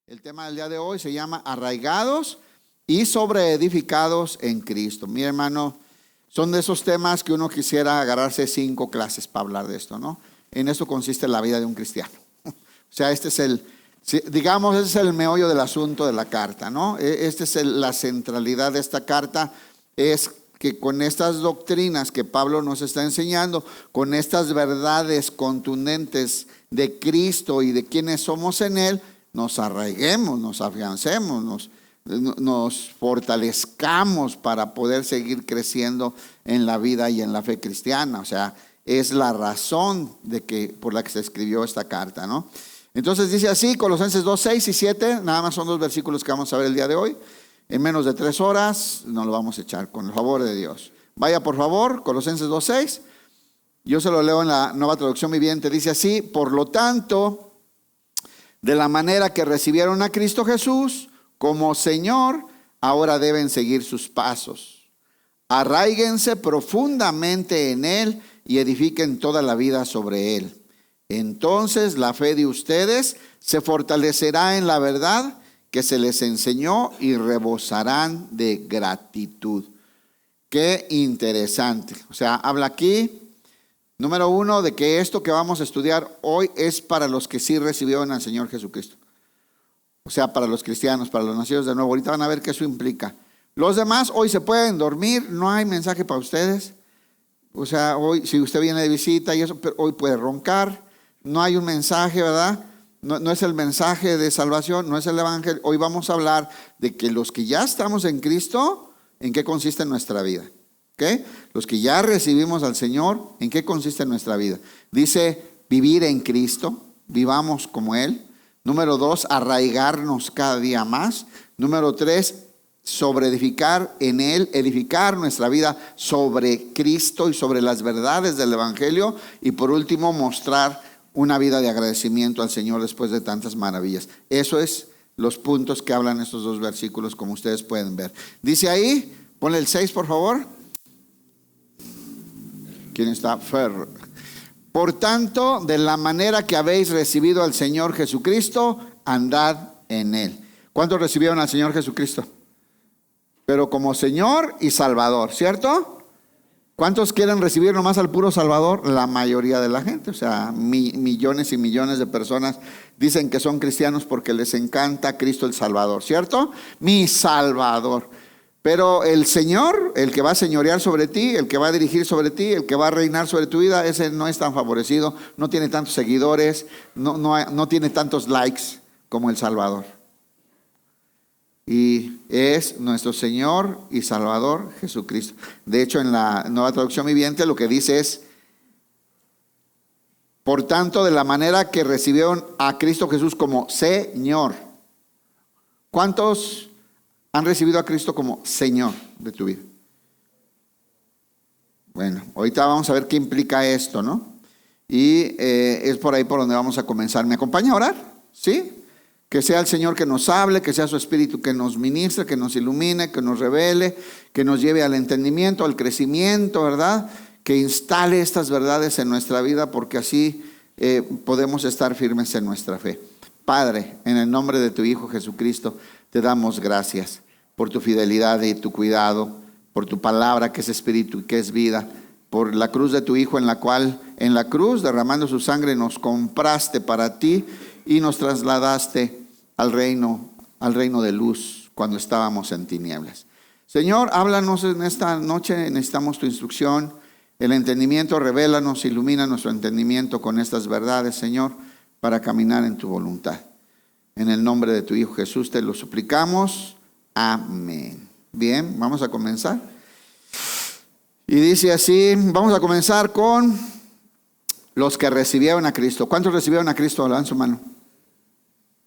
El tema del día de hoy se llama arraigados y sobreedificados en Cristo. Mi hermano, son de esos temas que uno quisiera agarrarse 5 clases para hablar de esto, ¿no? En esto consiste la vida de un cristiano. O sea, este es ese es el meollo del asunto de la carta, ¿no? Esta es la centralidad de esta carta, es que con estas doctrinas que Pablo nos está enseñando, con estas verdades contundentes de Cristo y de quienes somos en Él, nos arraiguemos, nos afiancemos, nos fortalezcamos para poder seguir creciendo en la vida y en la fe cristiana. O sea, es la razón por la que se escribió esta carta, ¿no? Entonces dice así, Colosenses 2, 6 y 7, nada más son 2 versículos que vamos a ver el día de hoy. En menos de 3 horas nos lo vamos a echar con el favor de Dios. Vaya por favor, Colosenses 2, 6. Yo se lo leo en la Nueva Traducción Viviente. Dice así: por lo tanto, de la manera que recibieron a Cristo Jesús como Señor, ahora deben seguir sus pasos. Arraíguense profundamente en Él y edifiquen toda la vida sobre Él. Entonces la fe de ustedes se fortalecerá en la verdad que se les enseñó y rebosarán de gratitud. Qué interesante. O sea, habla aquí, número 1, de que esto que vamos a estudiar hoy es para los que sí recibieron al Señor Jesucristo. O sea, para los cristianos, para los nacidos de nuevo. Ahorita van a ver qué eso implica. Los demás hoy se pueden dormir, no hay mensaje para ustedes. O sea, hoy si usted viene de visita y eso, pero hoy puede roncar. No hay un mensaje, ¿verdad? No es el mensaje de salvación, no es el evangelio. Hoy vamos a hablar de que los que ya estamos en Cristo, ¿en qué consiste nuestra vida? ¿Okay? Los que ya recibimos al Señor, ¿en qué consiste nuestra vida? Dice, vivir en Cristo, vivamos como Él. Número 2, arraigarnos cada día más. Número 3, sobreedificar en Él, edificar nuestra vida sobre Cristo y sobre las verdades del evangelio. Y por último, mostrar una vida de agradecimiento al Señor después de tantas maravillas. Eso es los puntos que hablan estos 2 versículos, como ustedes pueden ver. Dice ahí, ponle el 6 por favor. ¿Quién está? Fer. Por tanto, de la manera que habéis recibido al Señor Jesucristo, andad en Él. ¿Cuántos recibieron al Señor Jesucristo? Pero como Señor y Salvador, ¿cierto? ¿Cuántos quieren recibir nomás al puro Salvador? La mayoría de la gente, o sea, millones y millones de personas dicen que son cristianos porque les encanta Cristo el Salvador, ¿cierto? Mi Salvador. Pero el Señor, el que va a señorear sobre ti, el que va a dirigir sobre ti, el que va a reinar sobre tu vida, ese no es tan favorecido, no tiene tantos seguidores, no tiene tantos likes como el Salvador. Y es nuestro Señor y Salvador Jesucristo. De hecho, en la Nueva Traducción Viviente lo que dice es: por tanto, de la manera que recibieron a Cristo Jesús como Señor. ¿Cuántos han recibido a Cristo como Señor de tu vida? Bueno, ahorita vamos a ver qué implica esto, ¿no? Y es por ahí por donde vamos a comenzar. ¿Me acompaña a orar? ¿Sí? Que sea el Señor que nos hable, que sea su Espíritu que nos ministre, que nos ilumine, que nos revele, que nos lleve al entendimiento, al crecimiento, ¿verdad? Que instale estas verdades en nuestra vida, porque así podemos estar firmes en nuestra fe. Padre, en el nombre de tu Hijo Jesucristo, te damos gracias por tu fidelidad y tu cuidado, por tu palabra que es espíritu y que es vida, por la cruz de tu Hijo en la cual, en la cruz, derramando su sangre, nos compraste para ti y nos trasladaste al reino de luz cuando estábamos en tinieblas. Señor, háblanos en esta noche, necesitamos tu instrucción, el entendimiento, revélanos, ilumina nuestro entendimiento con estas verdades, Señor, para caminar en tu voluntad. En el nombre de tu Hijo Jesús te lo suplicamos. Amén. Bien, vamos a comenzar. Y dice así, vamos a comenzar con los que recibieron a Cristo. ¿Cuántos recibieron a Cristo? Levanten su mano.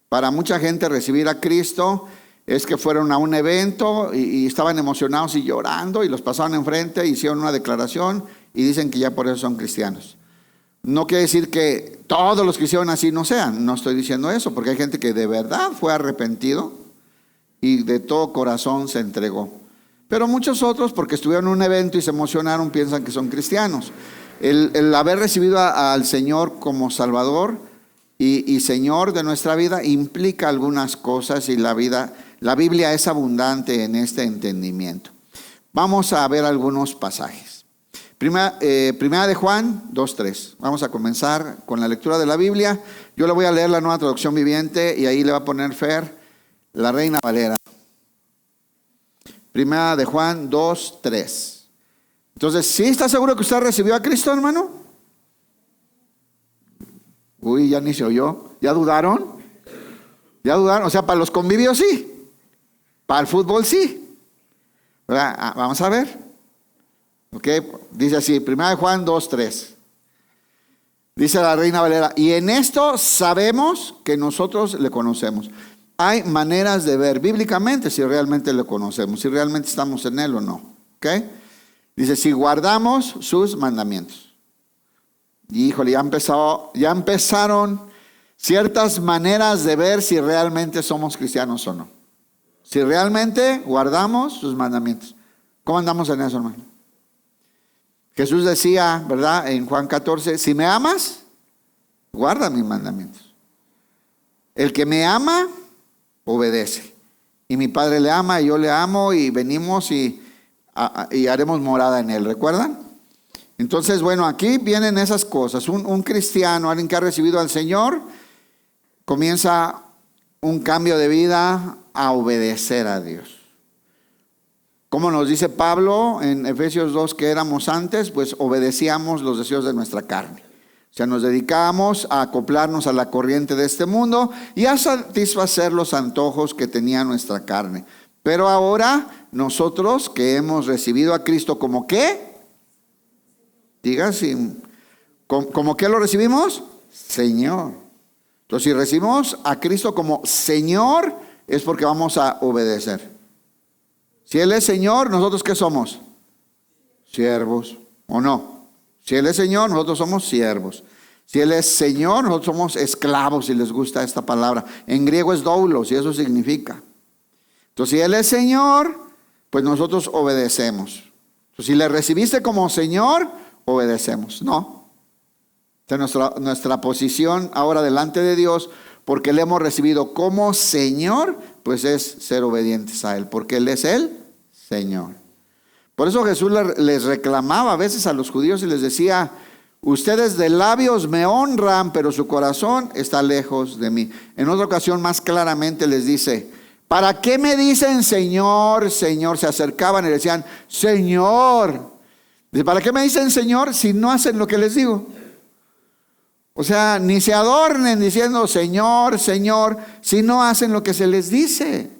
Para mucha gente recibir a Cristo es que fueron a un evento y estaban emocionados y llorando y los pasaron enfrente, hicieron una declaración y dicen que ya por eso son cristianos. No quiere decir que todos los que hicieron así no sean, no estoy diciendo eso, porque hay gente que de verdad fue arrepentido y de todo corazón se entregó. Pero muchos otros, porque estuvieron en un evento y se emocionaron, piensan que son cristianos. El haber recibido al Señor como Salvador y Señor de nuestra vida implica algunas cosas y la Biblia es abundante en este entendimiento. Vamos a ver algunos pasajes. Primera de Juan 2:3. Vamos a comenzar con la lectura de la Biblia. Yo le voy a leer la Nueva Traducción Viviente y ahí le va a poner Fer, la Reina Valera. Primera de Juan 2:3. Entonces, ¿sí está seguro que usted recibió a Cristo, hermano? Uy, ya ni se oyó. ¿Ya dudaron? ¿Ya dudaron? O sea, para los convivios sí. Para el fútbol sí. ¿Verdad? Vamos a ver. Ok, dice así, 1 Juan 2:3. Dice la Reina Valera, y en esto sabemos que nosotros le conocemos. Hay maneras de ver bíblicamente si realmente le conocemos, si realmente estamos en él o no. Ok, dice, si guardamos sus mandamientos. Y híjole, ya empezaron ciertas maneras de ver si realmente somos cristianos o no. Si realmente guardamos sus mandamientos. ¿Cómo andamos en eso, hermano? Jesús decía, ¿verdad? En Juan 14, si me amas, guarda mis mandamientos. El que me ama, obedece. Y mi Padre le ama y yo le amo y venimos y haremos morada en él. ¿Recuerdan? Entonces, bueno, aquí vienen esas cosas. Un cristiano, alguien que ha recibido al Señor, comienza un cambio de vida a obedecer a Dios. Como nos dice Pablo en Efesios 2 que éramos antes, pues obedecíamos los deseos de nuestra carne. O sea, nos dedicábamos a acoplarnos a la corriente de este mundo y a satisfacer los antojos que tenía nuestra carne. Pero ahora nosotros que hemos recibido a Cristo como ¿qué? Diga, ¿como qué lo recibimos? Señor. Entonces, si recibimos a Cristo como Señor, es porque vamos a obedecer. Si Él es Señor, ¿nosotros qué somos? Siervos, ¿o no? Si Él es Señor, nosotros somos siervos. Si Él es Señor, nosotros somos esclavos, si les gusta esta palabra. En griego es doulos, y eso significa. Entonces, si Él es Señor, pues nosotros obedecemos. Entonces, si le recibiste como Señor, obedecemos. No. Nuestra posición ahora delante de Dios, porque le hemos recibido como Señor, pues es ser obedientes a Él, porque Él es el Señor. Por eso Jesús les reclamaba a veces a los judíos y les decía, ustedes de labios me honran, pero su corazón está lejos de mí. En otra ocasión más claramente les dice, ¿para qué me dicen Señor, Señor? Se acercaban y le decían, Señor. ¿Para qué me dicen Señor si no hacen lo que les digo? O sea, ni se adornen diciendo Señor, Señor, si no hacen lo que se les dice.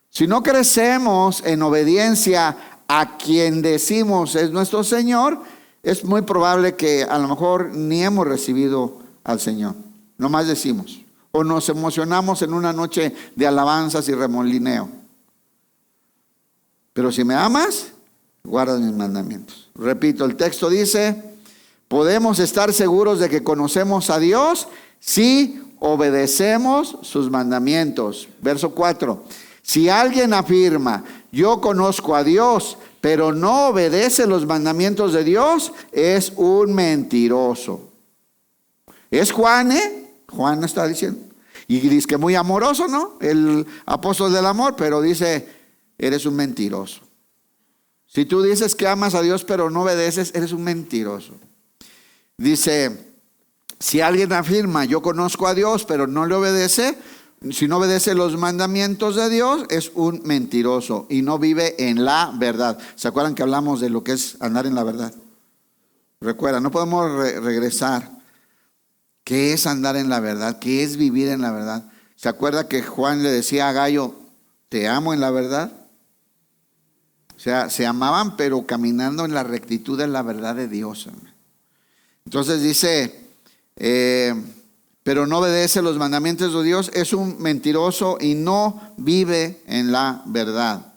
Si no crecemos en obediencia a quien decimos es nuestro Señor, es muy probable que a lo mejor ni hemos recibido al Señor. Nomás decimos. O nos emocionamos en una noche de alabanzas y remolineo. Pero si me amas, guarda mis mandamientos. Repito, el texto dice, podemos estar seguros de que conocemos a Dios si obedecemos sus mandamientos. Verso 4. Si alguien afirma, yo conozco a Dios, pero no obedece los mandamientos de Dios, es un mentiroso. Es Juan, Juan está diciendo. Y dice que muy amoroso, ¿no? El apóstol del amor, pero dice, eres un mentiroso. Si tú dices que amas a Dios, pero no obedeces, eres un mentiroso. Dice, si alguien afirma, yo conozco a Dios, pero no le obedece, si no obedece los mandamientos de Dios, es un mentiroso y no vive en la verdad. ¿Se acuerdan que hablamos de lo que es andar en la verdad? Recuerda, no podemos regresar. ¿Qué es andar en la verdad? ¿Qué es vivir en la verdad? ¿Se acuerda que Juan le decía a Gallo, te amo en la verdad? O sea, se amaban, pero caminando en la rectitud de la verdad de Dios. Entonces dice, pero no obedece los mandamientos de Dios, es un mentiroso y no vive en la verdad.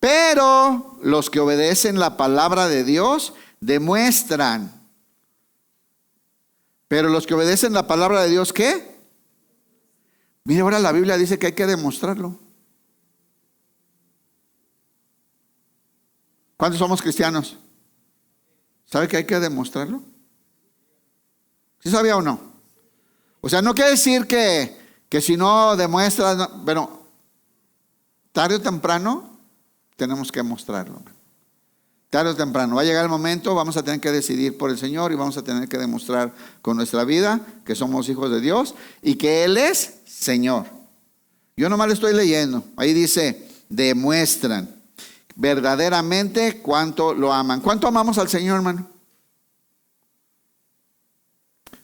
Pero los que obedecen la palabra de Dios demuestran. Pero los que obedecen la palabra de Dios, ¿qué? Mire, ahora la Biblia dice que hay que demostrarlo. ¿Cuántos somos cristianos? ¿Sabe que hay que demostrarlo? ¿Sí sabía o no? O sea, no quiere decir que si no demuestras, bueno, tarde o temprano tenemos que mostrarlo. Tarde o temprano va a llegar el momento, vamos a tener que decidir por el Señor y vamos a tener que demostrar con nuestra vida que somos hijos de Dios y que Él es Señor. Yo nomás le estoy leyendo. Ahí dice, demuestran verdaderamente cuánto lo aman. ¿Cuánto amamos al Señor, hermano?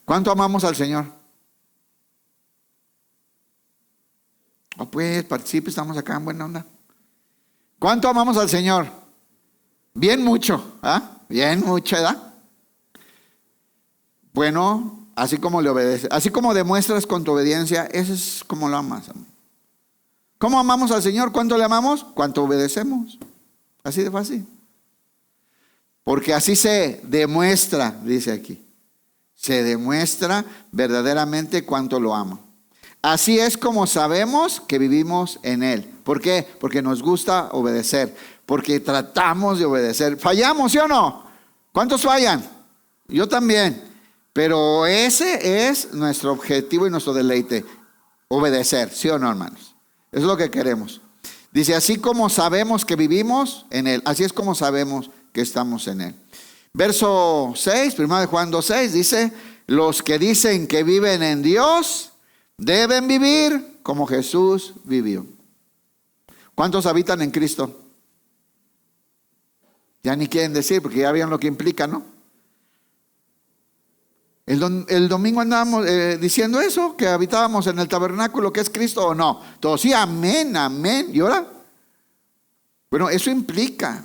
¿Cuánto amamos al Señor? Pues participe, estamos acá en buena onda. ¿Cuánto amamos al Señor? Bien mucho, ¿ah? Bien mucho, ¿verdad? Bueno, así como le obedeces, así como demuestras con tu obediencia, eso es como lo amas. ¿Cómo amamos al Señor? ¿Cuánto le amamos? ¿Cuánto obedecemos? Así de fácil. Porque así se demuestra, dice aquí. Se demuestra verdaderamente cuánto lo ama. Así es como sabemos que vivimos en Él. ¿Por qué? Porque nos gusta obedecer. Porque tratamos de obedecer. ¿Fallamos, sí o no? ¿Cuántos fallan? Yo también. Pero ese es nuestro objetivo y nuestro deleite. Obedecer, ¿sí o no, hermanos? Eso es lo que queremos. Dice, así como sabemos que vivimos en Él. Así es como sabemos que estamos en Él. Verso 6, 1 Juan 2:6 dice, los que dicen que viven en Dios deben vivir como Jesús vivió. ¿Cuántos habitan en Cristo? Ya ni quieren decir porque ya vieron lo que implica, ¿no? El domingo andábamos diciendo eso, que habitábamos en el tabernáculo que es Cristo o no. Todos sí, amén, amén. ¿Y ahora? Bueno, eso implica.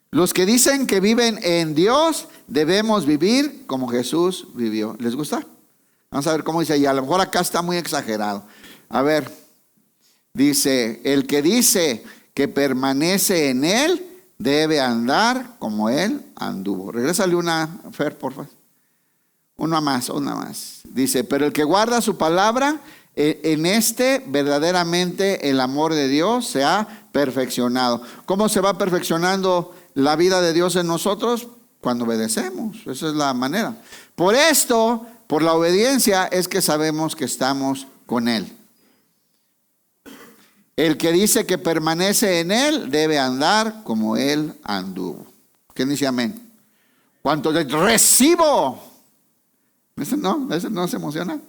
Los que dicen que viven en Dios debemos vivir como Jesús vivió. ¿Les gusta? Vamos a ver cómo dice ahí. A lo mejor acá está muy exagerado. A ver, dice, el que dice que permanece en Él debe andar como Él anduvo. Regrésale una, Fer, por favor. Una más. Dice, pero el que guarda su palabra, en este verdaderamente el amor de Dios se ha perfeccionado. ¿Cómo se va perfeccionando la vida de Dios en nosotros? Cuando obedecemos. Esa es la manera. Por esto, por la obediencia, es que sabemos que estamos con Él. El que dice que permanece en Él debe andar como Él anduvo. ¿Quién dice amén? ¿Cuánto recibo? Ese no se emociona.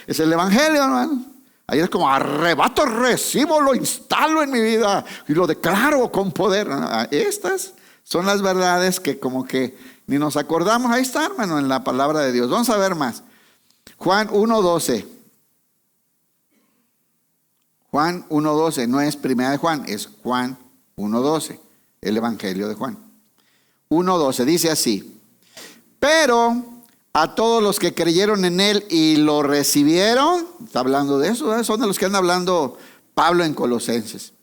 Es el evangelio, hermano. Ahí es como arrebato, recibo, lo instalo en mi vida y lo declaro con poder. Estas son las verdades que como que ni nos acordamos. Ahí está, hermano, en la palabra de Dios. Vamos a ver más. Juan 1:12. Juan 1:12, no es primera de Juan, es Juan 1:12, el evangelio de Juan. 1:12 dice así, pero a todos los que creyeron en Él y lo recibieron, está hablando de eso, ¿eh? Son de los que anda hablando Pablo en Colosenses.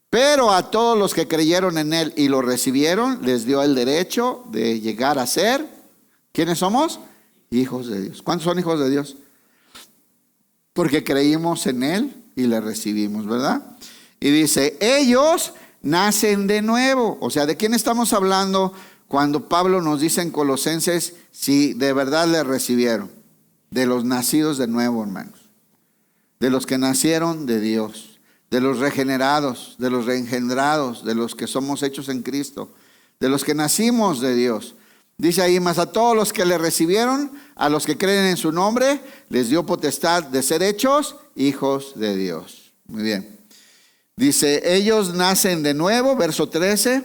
Pero a todos los que creyeron en Él y lo recibieron, les dio el derecho de llegar a ser, ¿quiénes somos? Hijos de Dios. ¿Cuántos son hijos de Dios? Porque creímos en Él y le recibimos, ¿verdad? Y dice, ellos nacen de nuevo. O sea, ¿de quién estamos hablando cuando Pablo nos dice en Colosenses si de verdad le recibieron? De los nacidos de nuevo, hermanos. De los que nacieron de Dios. De los regenerados, de los reengendrados, de los que somos hechos en Cristo. De los que nacimos de Dios. Dice ahí, más a todos los que le recibieron, a los que creen en su nombre, les dio potestad de ser hechos hijos de Dios. Muy bien. Dice, ellos nacen de nuevo, verso 13,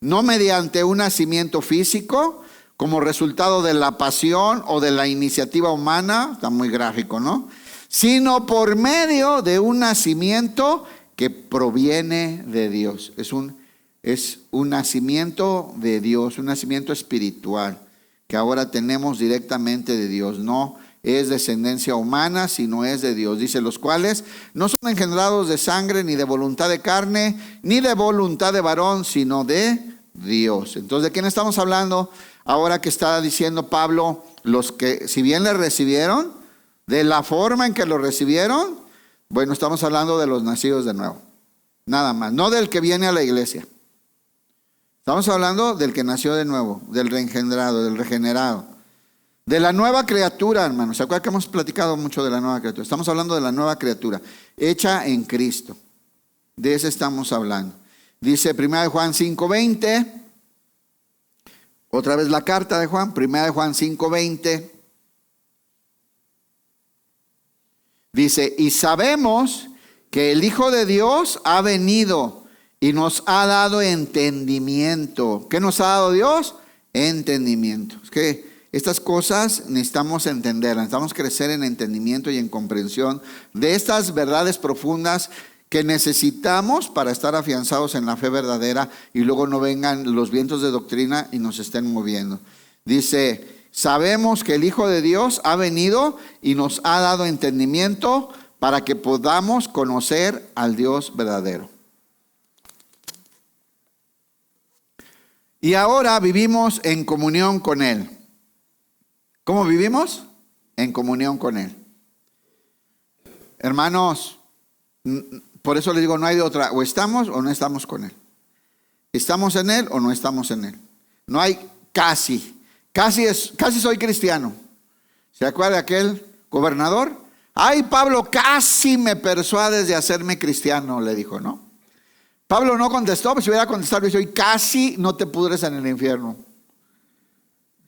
no mediante un nacimiento físico, como resultado de la pasión o de la iniciativa humana, está muy gráfico, ¿no? Sino por medio de un nacimiento que proviene de Dios. Es un nacimiento de Dios, un nacimiento espiritual que ahora tenemos directamente de Dios. No es descendencia humana, sino es de Dios. Dice, los cuales no son engendrados de sangre, ni de voluntad de carne, ni de voluntad de varón, sino de Dios. Entonces, ¿de quién estamos hablando? Ahora que está diciendo Pablo, los que si bien le recibieron, de la forma en que lo recibieron, bueno, estamos hablando de los nacidos de nuevo. Nada más, no del que viene a la iglesia. Estamos hablando del que nació de nuevo, del reengendrado, del regenerado. De la nueva criatura, hermanos. ¿Se acuerdan que hemos platicado mucho de la nueva criatura? Estamos hablando de la nueva criatura, hecha en Cristo. De eso estamos hablando. Dice 1 Juan 5:20. Otra vez la carta de Juan, 1 Juan 5:20. Dice, y sabemos que el Hijo de Dios ha venido y nos ha dado entendimiento. ¿Qué nos ha dado Dios? Entendimiento. Es que estas cosas necesitamos entenderlas, necesitamos crecer en entendimiento y en comprensión de estas verdades profundas que necesitamos para estar afianzados en la fe verdadera y luego no vengan los vientos de doctrina y nos estén moviendo. Dice, sabemos que el Hijo de Dios ha venido y nos ha dado entendimiento para que podamos conocer al Dios verdadero. Y ahora vivimos en comunión con Él. ¿Cómo vivimos? En comunión con Él. Hermanos, por eso les digo, no hay de otra. O estamos o no estamos con Él. ¿Estamos en Él o no estamos en Él? No hay casi. Casi soy cristiano. ¿Se acuerda de aquel gobernador? Ay, Pablo, casi me persuades de hacerme cristiano, le dijo, ¿no? Pablo no contestó, pues si hubiera contestado, dice, hoy casi no te pudres en el infierno.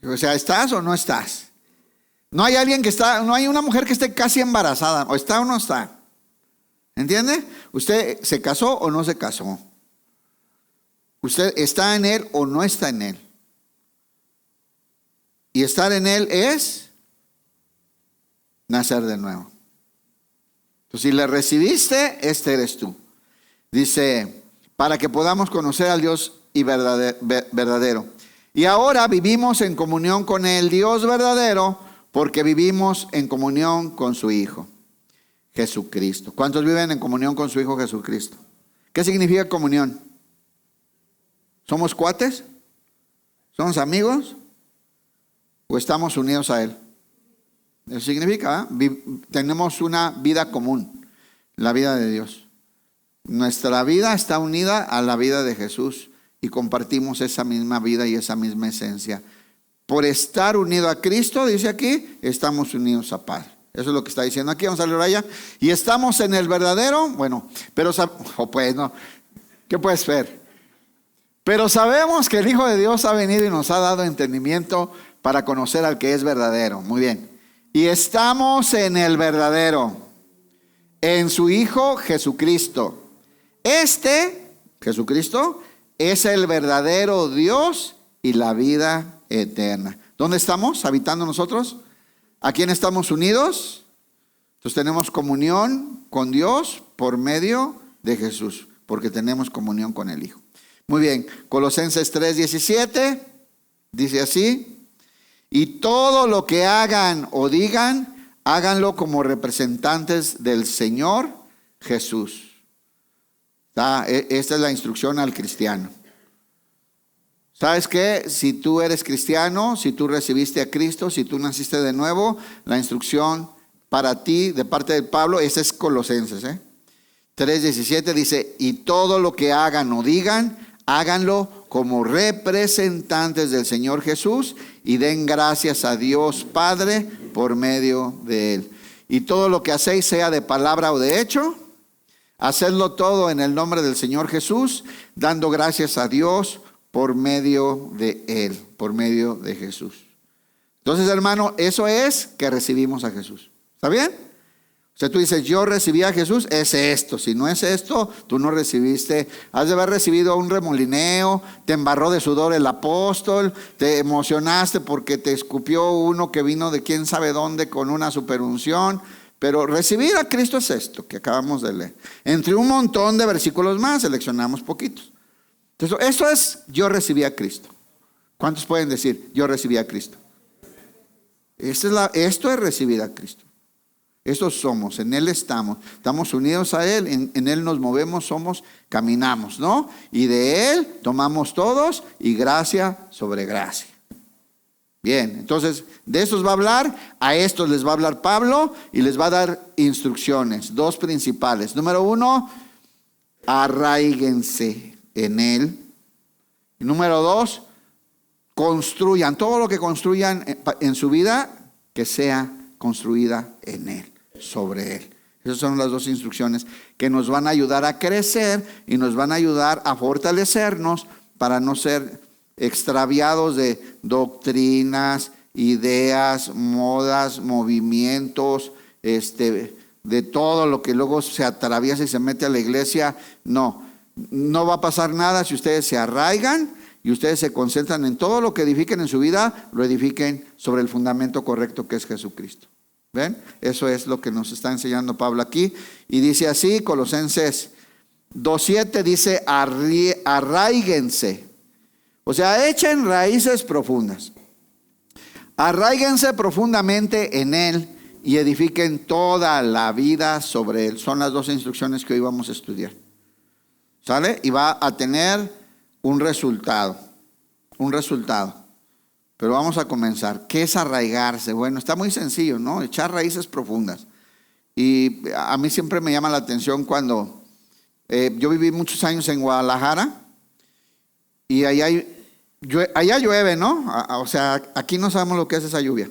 O sea, ¿estás o no estás? No hay alguien que está, no hay una mujer que esté casi embarazada, o está o no está. ¿Entiende? ¿Usted se casó o no se casó? ¿Usted está en Él o no está en Él? Y estar en Él es nacer de nuevo. Entonces, si le recibiste, este eres tú. Dice, para que podamos conocer al Dios y verdadero. Y ahora vivimos en comunión con el Dios verdadero porque vivimos en comunión con su Hijo, Jesucristo. ¿Cuántos viven en comunión con su Hijo Jesucristo? ¿Qué significa comunión? ¿Somos cuates? ¿Somos amigos? ¿O estamos unidos a Él? Eso significa, tenemos una vida común, la vida de Dios. Nuestra vida está unida a la vida de Jesús y compartimos esa misma vida y esa misma esencia. Por estar unido a Cristo, dice aquí, estamos unidos a Padre. Eso es lo que está diciendo aquí. Vamos a leer allá. Y estamos en el verdadero, bueno, pero pues no, ¿qué puedes ver? Pero sabemos que el Hijo de Dios ha venido y nos ha dado entendimiento para conocer al que es verdadero. Muy bien. Y estamos en el verdadero, en su Hijo Jesucristo. Jesucristo, es el verdadero Dios y la vida eterna. ¿Dónde estamos habitando nosotros? ¿A quién estamos unidos? Entonces tenemos comunión con Dios por medio de Jesús, porque tenemos comunión con el Hijo. Muy bien, Colosenses 3:17 dice así: y todo lo que hagan o digan, háganlo como representantes del Señor Jesús. Esta es la instrucción al cristiano. ¿Sabes qué? Si tú eres cristiano, si tú recibiste a Cristo, si tú naciste de nuevo, la instrucción para ti de parte de Pablo, esa es Colosenses 3:17 dice, y todo lo que hagan o digan, háganlo como representantes del Señor Jesús y den gracias a Dios Padre por medio de Él. Y todo lo que hacéis, sea de palabra o de hecho, hacedlo todo en el nombre del Señor Jesús, dando gracias a Dios por medio de Él, por medio de Jesús. Entonces, hermano, eso es que recibimos a Jesús. ¿Está bien? O sea, tú dices, yo recibí a Jesús, es esto. Si no es esto, tú no recibiste. Has de haber recibido un remolineo, te embarró de sudor el apóstol, te emocionaste porque te escupió uno que vino de quién sabe dónde con una superunción. Pero recibir a Cristo es esto que acabamos de leer. Entre un montón de versículos más, seleccionamos poquitos. Entonces, eso es, yo recibí a Cristo. ¿Cuántos pueden decir, yo recibí a Cristo? Esto es recibir a Cristo. Eso somos, en Él estamos unidos a Él, en Él nos movemos, caminamos, ¿no? Y de Él tomamos todos y gracia sobre gracia. Bien, entonces de estos va a hablar, a estos les va a hablar Pablo y les va a dar instrucciones, dos principales. Número 1, arraíguense en Él. Y número 2, construyan, todo lo que construyan en su vida, que sea construida en Él, sobre Él. Esas son las dos instrucciones que nos van a ayudar a crecer y nos van a ayudar a fortalecernos para no ser extraviados de doctrinas, ideas, modas, movimientos, de todo lo que luego se atraviesa y se mete a la iglesia. No va a pasar nada si ustedes se arraigan y ustedes se concentran en todo lo que edifiquen en su vida, lo edifiquen sobre el fundamento correcto que es Jesucristo. ¿Ven? Eso es lo que nos está enseñando Pablo aquí. Y dice así, Colosenses 2:7 dice, arraíguense. O sea, echen raíces profundas. Arraíguense profundamente en Él y edifiquen toda la vida sobre Él. Son las dos instrucciones que hoy vamos a estudiar. ¿Sale? Y va a tener un resultado. Pero vamos a comenzar. ¿Qué es arraigarse? Bueno, está muy sencillo, ¿no? Echar raíces profundas. Y a mí siempre me llama la atención cuando yo viví muchos años en Guadalajara y allá llueve, ¿no? O sea, aquí no sabemos lo que es esa lluvia.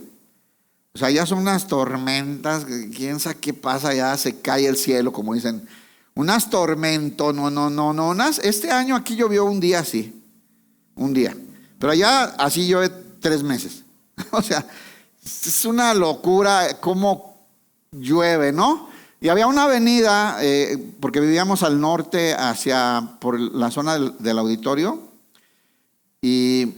O sea, allá son unas tormentas, quién sabe qué pasa, allá se cae el cielo, como dicen. Unas tormentas, no. Este año aquí llovió un día así, un día. Pero allá así llueve 3 meses. O sea, es una locura cómo llueve, ¿no? Y había una avenida, porque vivíamos al norte, por la zona del auditorio. Y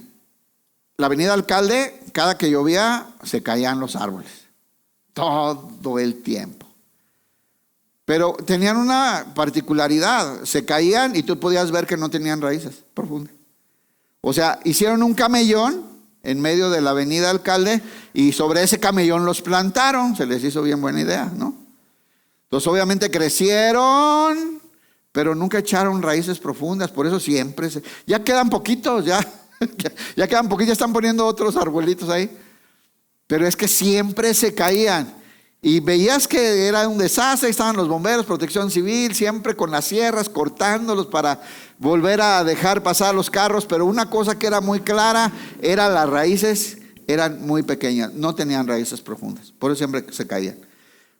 la avenida Alcalde, cada que llovía, se caían los árboles. Todo el tiempo. Pero tenían una particularidad. Se caían y tú podías ver que no tenían raíces profundas. O sea, hicieron un camellón en medio de la avenida Alcalde y sobre ese camellón los plantaron. Se les hizo bien buena idea, ¿no? Entonces obviamente crecieron, pero nunca echaron raíces profundas. Por eso siempre ya quedan poquitos, ya quedan poquitos, ya están poniendo otros arbolitos ahí. Pero es que siempre se caían. Y veías que era un desastre, estaban los bomberos, protección civil, siempre con las sierras cortándolos para volver a dejar pasar los carros. Pero una cosa que era muy clara, era las raíces eran muy pequeñas, no tenían raíces profundas, por eso siempre se caían.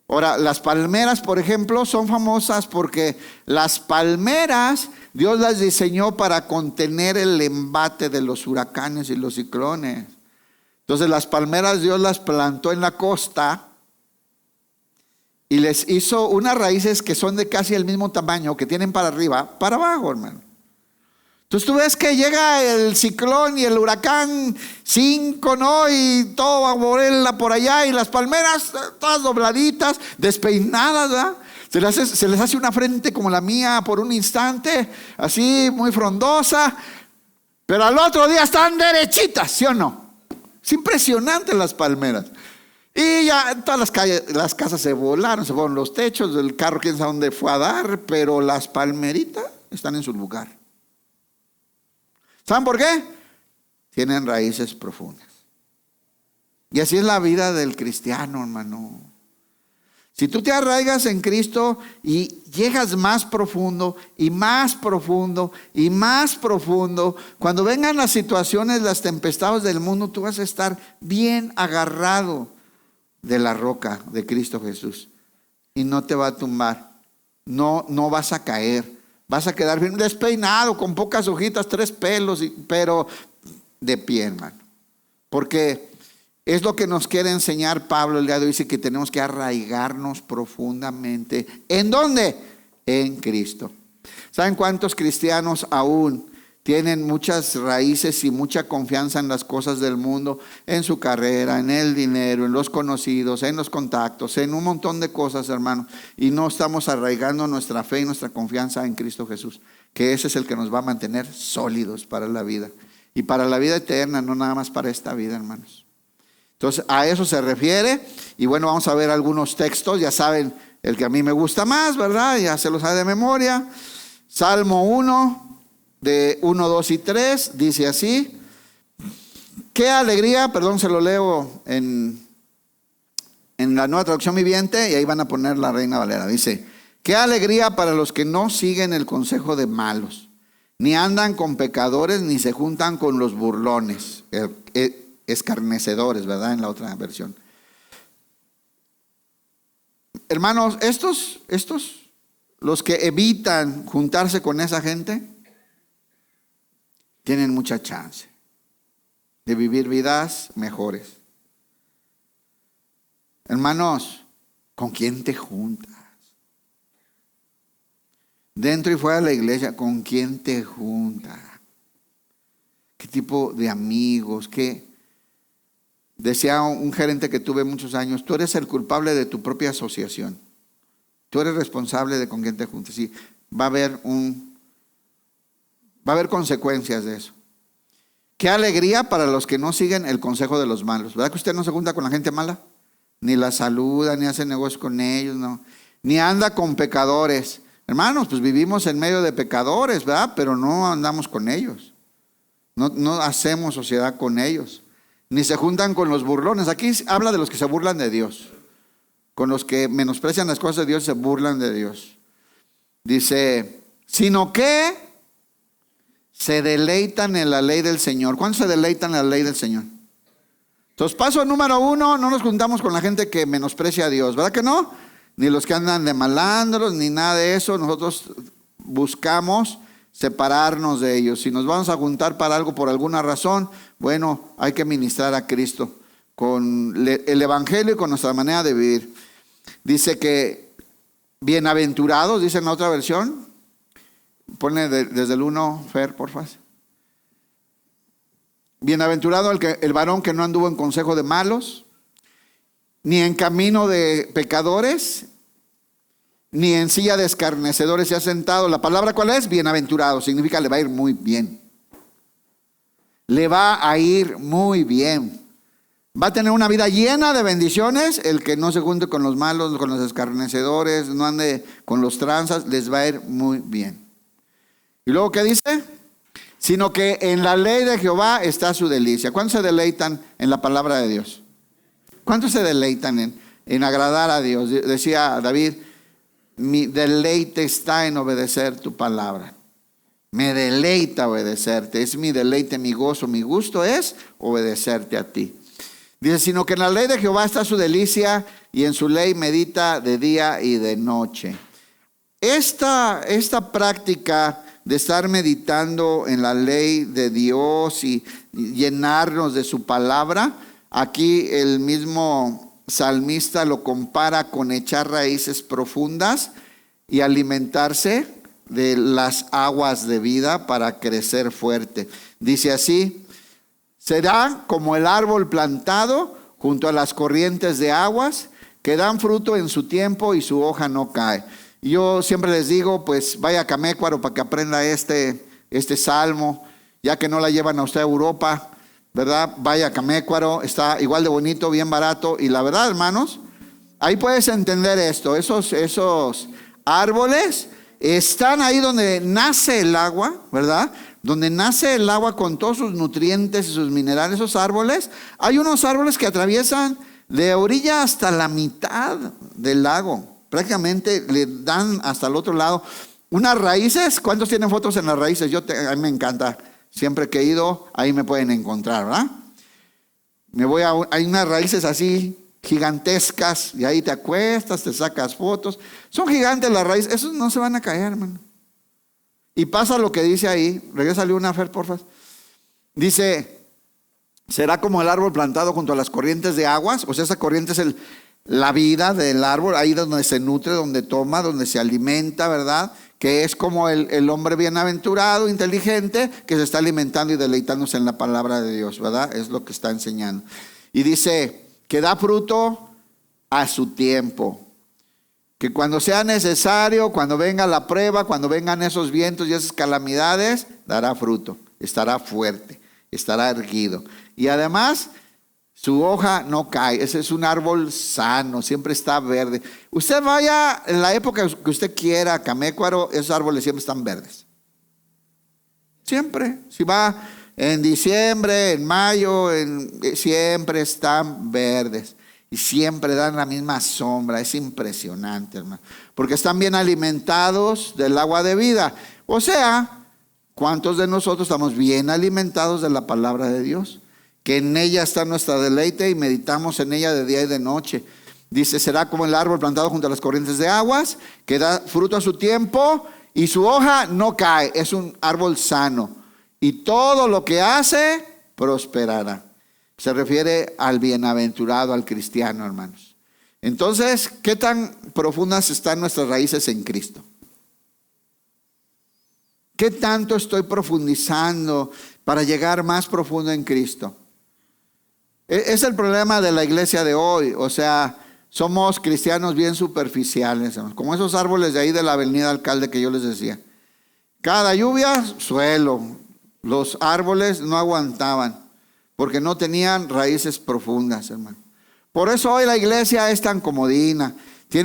Ahora, las palmeras, por ejemplo, son famosas porque las palmeras Dios las diseñó para contener el embate de los huracanes y los ciclones. Entonces las palmeras Dios las plantó en la costa y les hizo unas raíces que son de casi el mismo tamaño, que tienen para arriba, para abajo, hermano. Entonces tú ves que llega el ciclón y el huracán 5, ¿no? Y todo va a moverla por allá y las palmeras todas dobladitas, despeinadas, ¿verdad? Se les hace una frente como la mía por un instante, así muy frondosa, pero al otro día están derechitas, ¿sí o no? Es impresionante las palmeras. Y ya todas las casas se volaron, se fueron los techos, el carro quién sabe dónde fue a dar, pero las palmeritas están en su lugar. ¿Saben por qué? Tienen raíces profundas. Y así es la vida del cristiano, hermano. Si tú te arraigas en Cristo y llegas más profundo y más profundo y más profundo, cuando vengan las situaciones, las tempestades del mundo, tú vas a estar bien agarrado de la roca de Cristo Jesús y no te va a tumbar, no vas a caer, vas a quedar bien despeinado, con pocas hojitas, 3 pelos, pero de pie, hermano, porque es lo que nos quiere enseñar Pablo el día de hoy. Dice que tenemos que arraigarnos profundamente. ¿En dónde? En Cristo. ¿Saben cuántos cristianos aún tienen muchas raíces y mucha confianza en las cosas del mundo, en su carrera, en el dinero, en los conocidos, en los contactos, en un montón de cosas, hermano? Y no estamos arraigando nuestra fe y nuestra confianza en Cristo Jesús, que ese es el que nos va a mantener sólidos para la vida. Y para la vida eterna, no nada más para esta vida, hermanos. Entonces a eso se refiere. Y bueno, vamos a ver algunos textos. Ya saben, el que a mí me gusta más, ¿verdad? Ya se lo sabe de memoria. Salmo 1, de 1, 2 y 3, dice así: qué alegría, perdón, se lo leo en la Nueva Traducción Viviente, y ahí van a poner la Reina Valera. Dice: qué alegría para los que no siguen el consejo de malos, ni andan con pecadores, ni se juntan con los burlones, escarnecedores, ¿verdad? En la otra versión. Hermanos, estos, los que evitan juntarse con esa gente, tienen mucha chance de vivir vidas mejores. Hermanos, ¿con quién te juntas? Dentro y fuera de la iglesia, ¿con quién te juntas? ¿Qué tipo de amigos? ¿Qué? Decía un gerente que tuve muchos años, tú eres el culpable de tu propia asociación. Tú eres responsable de con quién te juntes. Sí, va a haber consecuencias de eso. Qué alegría para los que no siguen el consejo de los malos. ¿Verdad que usted no se junta con la gente mala? Ni la saluda, ni hace negocios con ellos, no. Ni anda con pecadores. Hermanos, pues vivimos en medio de pecadores, ¿verdad? Pero no andamos con ellos. No hacemos sociedad con ellos. Ni se juntan con los burlones. Aquí habla de los que se burlan de Dios. Con los que menosprecian las cosas de Dios, se burlan de Dios. Dice, sino que se deleitan en la ley del Señor. ¿Cuántos se deleitan en la ley del Señor? Entonces, paso número 1, no nos juntamos con la gente que menosprecia a Dios, ¿verdad que no? Ni los que andan demalándolos, ni nada de eso. Nosotros buscamos separarnos de ellos. Si nos vamos a juntar para algo por alguna razón, bueno, hay que ministrar a Cristo con el Evangelio y con nuestra manera de vivir. Dice que bienaventurados, dice en la otra versión. Pone desde el 1, Fer, por favor. Bienaventurado el varón que no anduvo en consejo de malos, ni en camino de pecadores, ni en silla de escarnecedores se ha sentado. La palabra ¿cuál es? Bienaventurado, significa le va a ir muy bien. Le va a ir muy bien. Va a tener una vida llena de bendiciones. El que no se junte con los malos, con los escarnecedores, no ande con los tranzas, les va a ir muy bien. Y luego ¿qué dice? Sino que en la ley de Jehová está su delicia. ¿Cuántos se deleitan en la palabra de Dios? ¿Cuántos se deleitan en agradar a Dios? Decía David, mi deleite está en obedecer tu palabra. Me deleita obedecerte. Es mi deleite, mi gozo, mi gusto es obedecerte a ti. Dice, sino que en la ley de Jehová está su delicia y en su ley medita de día y de noche. Esta práctica de estar meditando en la ley de Dios y llenarnos de su palabra, aquí el mismo salmista lo compara con echar raíces profundas y alimentarse de las aguas de vida para crecer fuerte. Dice así, será como el árbol plantado junto a las corrientes de aguas que dan fruto en su tiempo y su hoja no cae. Yo siempre les digo, pues vaya a Camécuaro para que aprenda este salmo, ya que no la llevan a usted a Europa, ¿verdad? Vaya a Camécuaro, está igual de bonito, bien barato. Y la verdad, hermanos, ahí puedes entender esto. Esos árboles están ahí donde nace el agua, ¿verdad? Donde nace el agua con todos sus nutrientes y sus minerales, esos árboles. Hay unos árboles que atraviesan de orilla hasta la mitad del lago. Prácticamente le dan hasta el otro lado. Unas raíces, ¿cuántos tienen fotos en las raíces? A mí me encanta. Siempre que he ido, ahí me pueden encontrar, ¿verdad? Hay unas raíces así gigantescas y ahí te acuestas, te sacas fotos. Son gigantes las raíces, esos no se van a caer, hermano. Y pasa lo que dice ahí. Regrésale una, Fer, porfa. Dice, será como el árbol plantado junto a las corrientes de aguas. O sea, esa corriente es la vida del árbol, ahí donde se nutre, donde toma, donde se alimenta, ¿verdad? Que es como el hombre bienaventurado, inteligente, que se está alimentando y deleitándose en la palabra de Dios, ¿verdad? Es lo que está enseñando. Y dice que da fruto a su tiempo. Que cuando sea necesario, cuando venga la prueba, cuando vengan esos vientos y esas calamidades, dará fruto, estará fuerte, estará erguido. Y además, su hoja no cae. Ese es un árbol sano, siempre está verde. Usted vaya en la época que usted quiera a Camécuaro, esos árboles siempre están verdes. Siempre. Si va en diciembre, en mayo, siempre están verdes. Y siempre dan la misma sombra. Es impresionante, hermano. Porque están bien alimentados del agua de vida. O sea, ¿Cuántos de nosotros estamos bien alimentados de la palabra de Dios? Que en ella está nuestra deleite y meditamos en ella de día y de noche. Dice, será como el árbol plantado junto a las corrientes de aguas, que da fruto a su tiempo y su hoja no cae. Es un árbol sano. Y todo lo que hace, prosperará. Se refiere al bienaventurado, al cristiano, hermanos. Entonces, ¿qué tan profundas están nuestras raíces en Cristo? ¿Qué tanto estoy profundizando para llegar más profundo en Cristo? Es el problema de la iglesia de hoy. O sea, somos cristianos bien superficiales, como esos árboles de ahí de la avenida Alcalde que yo les decía. Cada lluvia, suelo. Los árboles no aguantaban porque no tenían raíces profundas, hermano. Por eso hoy la iglesia es tan comodina.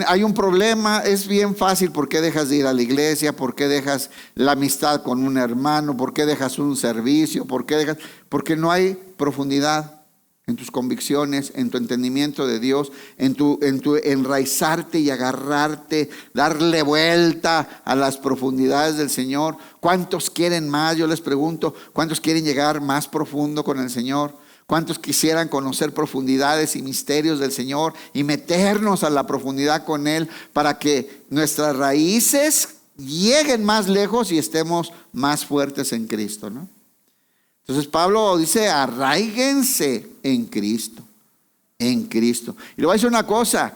Hay un problema, es bien fácil. ¿Por qué dejas de ir a la iglesia? ¿Por qué dejas la amistad con un hermano? ¿Por qué dejas un servicio? Porque no hay profundidad en tus convicciones, en tu entendimiento de Dios, en tu enraizarte y agarrarte, darle vuelta a las profundidades del Señor. ¿Cuántos quieren más? Yo les pregunto, ¿cuántos quieren llegar más profundo con el Señor? ¿Cuántos quisieran conocer profundidades y misterios del Señor y meternos a la profundidad con Él para que nuestras raíces lleguen más lejos y estemos más fuertes en Cristo, ¿no? Entonces Pablo dice, arraíguense en Cristo, en Cristo. Y le voy a decir una cosa,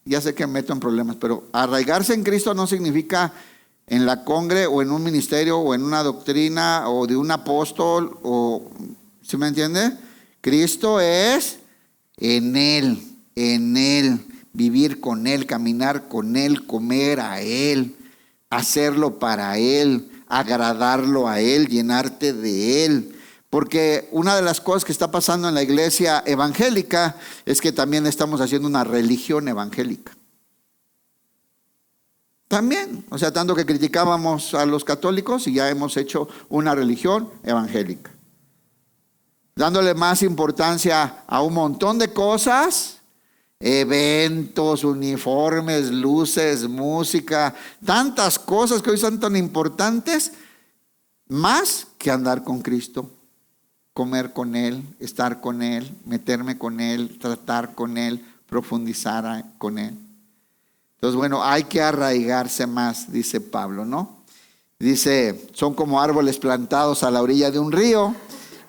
ya sé que me meto en problemas, pero arraigarse en Cristo no significa en la congre o en un ministerio o en una doctrina o de un apóstol, o, ¿sí me entiende? Cristo es en Él, vivir con Él, caminar con Él, comer a Él, hacerlo para Él, agradarlo a Él, llenarte de Él. Porque una de las cosas que está pasando en la iglesia evangélica es que también estamos haciendo una religión evangélica. También, o sea, tanto que criticábamos a los católicos y ya hemos hecho una religión evangélica. Dándole más importancia a un montón de cosas, eventos, uniformes, luces, música, tantas cosas que hoy son tan importantes, más que andar con Cristo, comer con Él, estar con Él, meterme con Él, tratar con Él, profundizar con Él. Entonces, bueno, hay que arraigarse más, dice Pablo, ¿no? Dice, son como árboles plantados a la orilla de un río,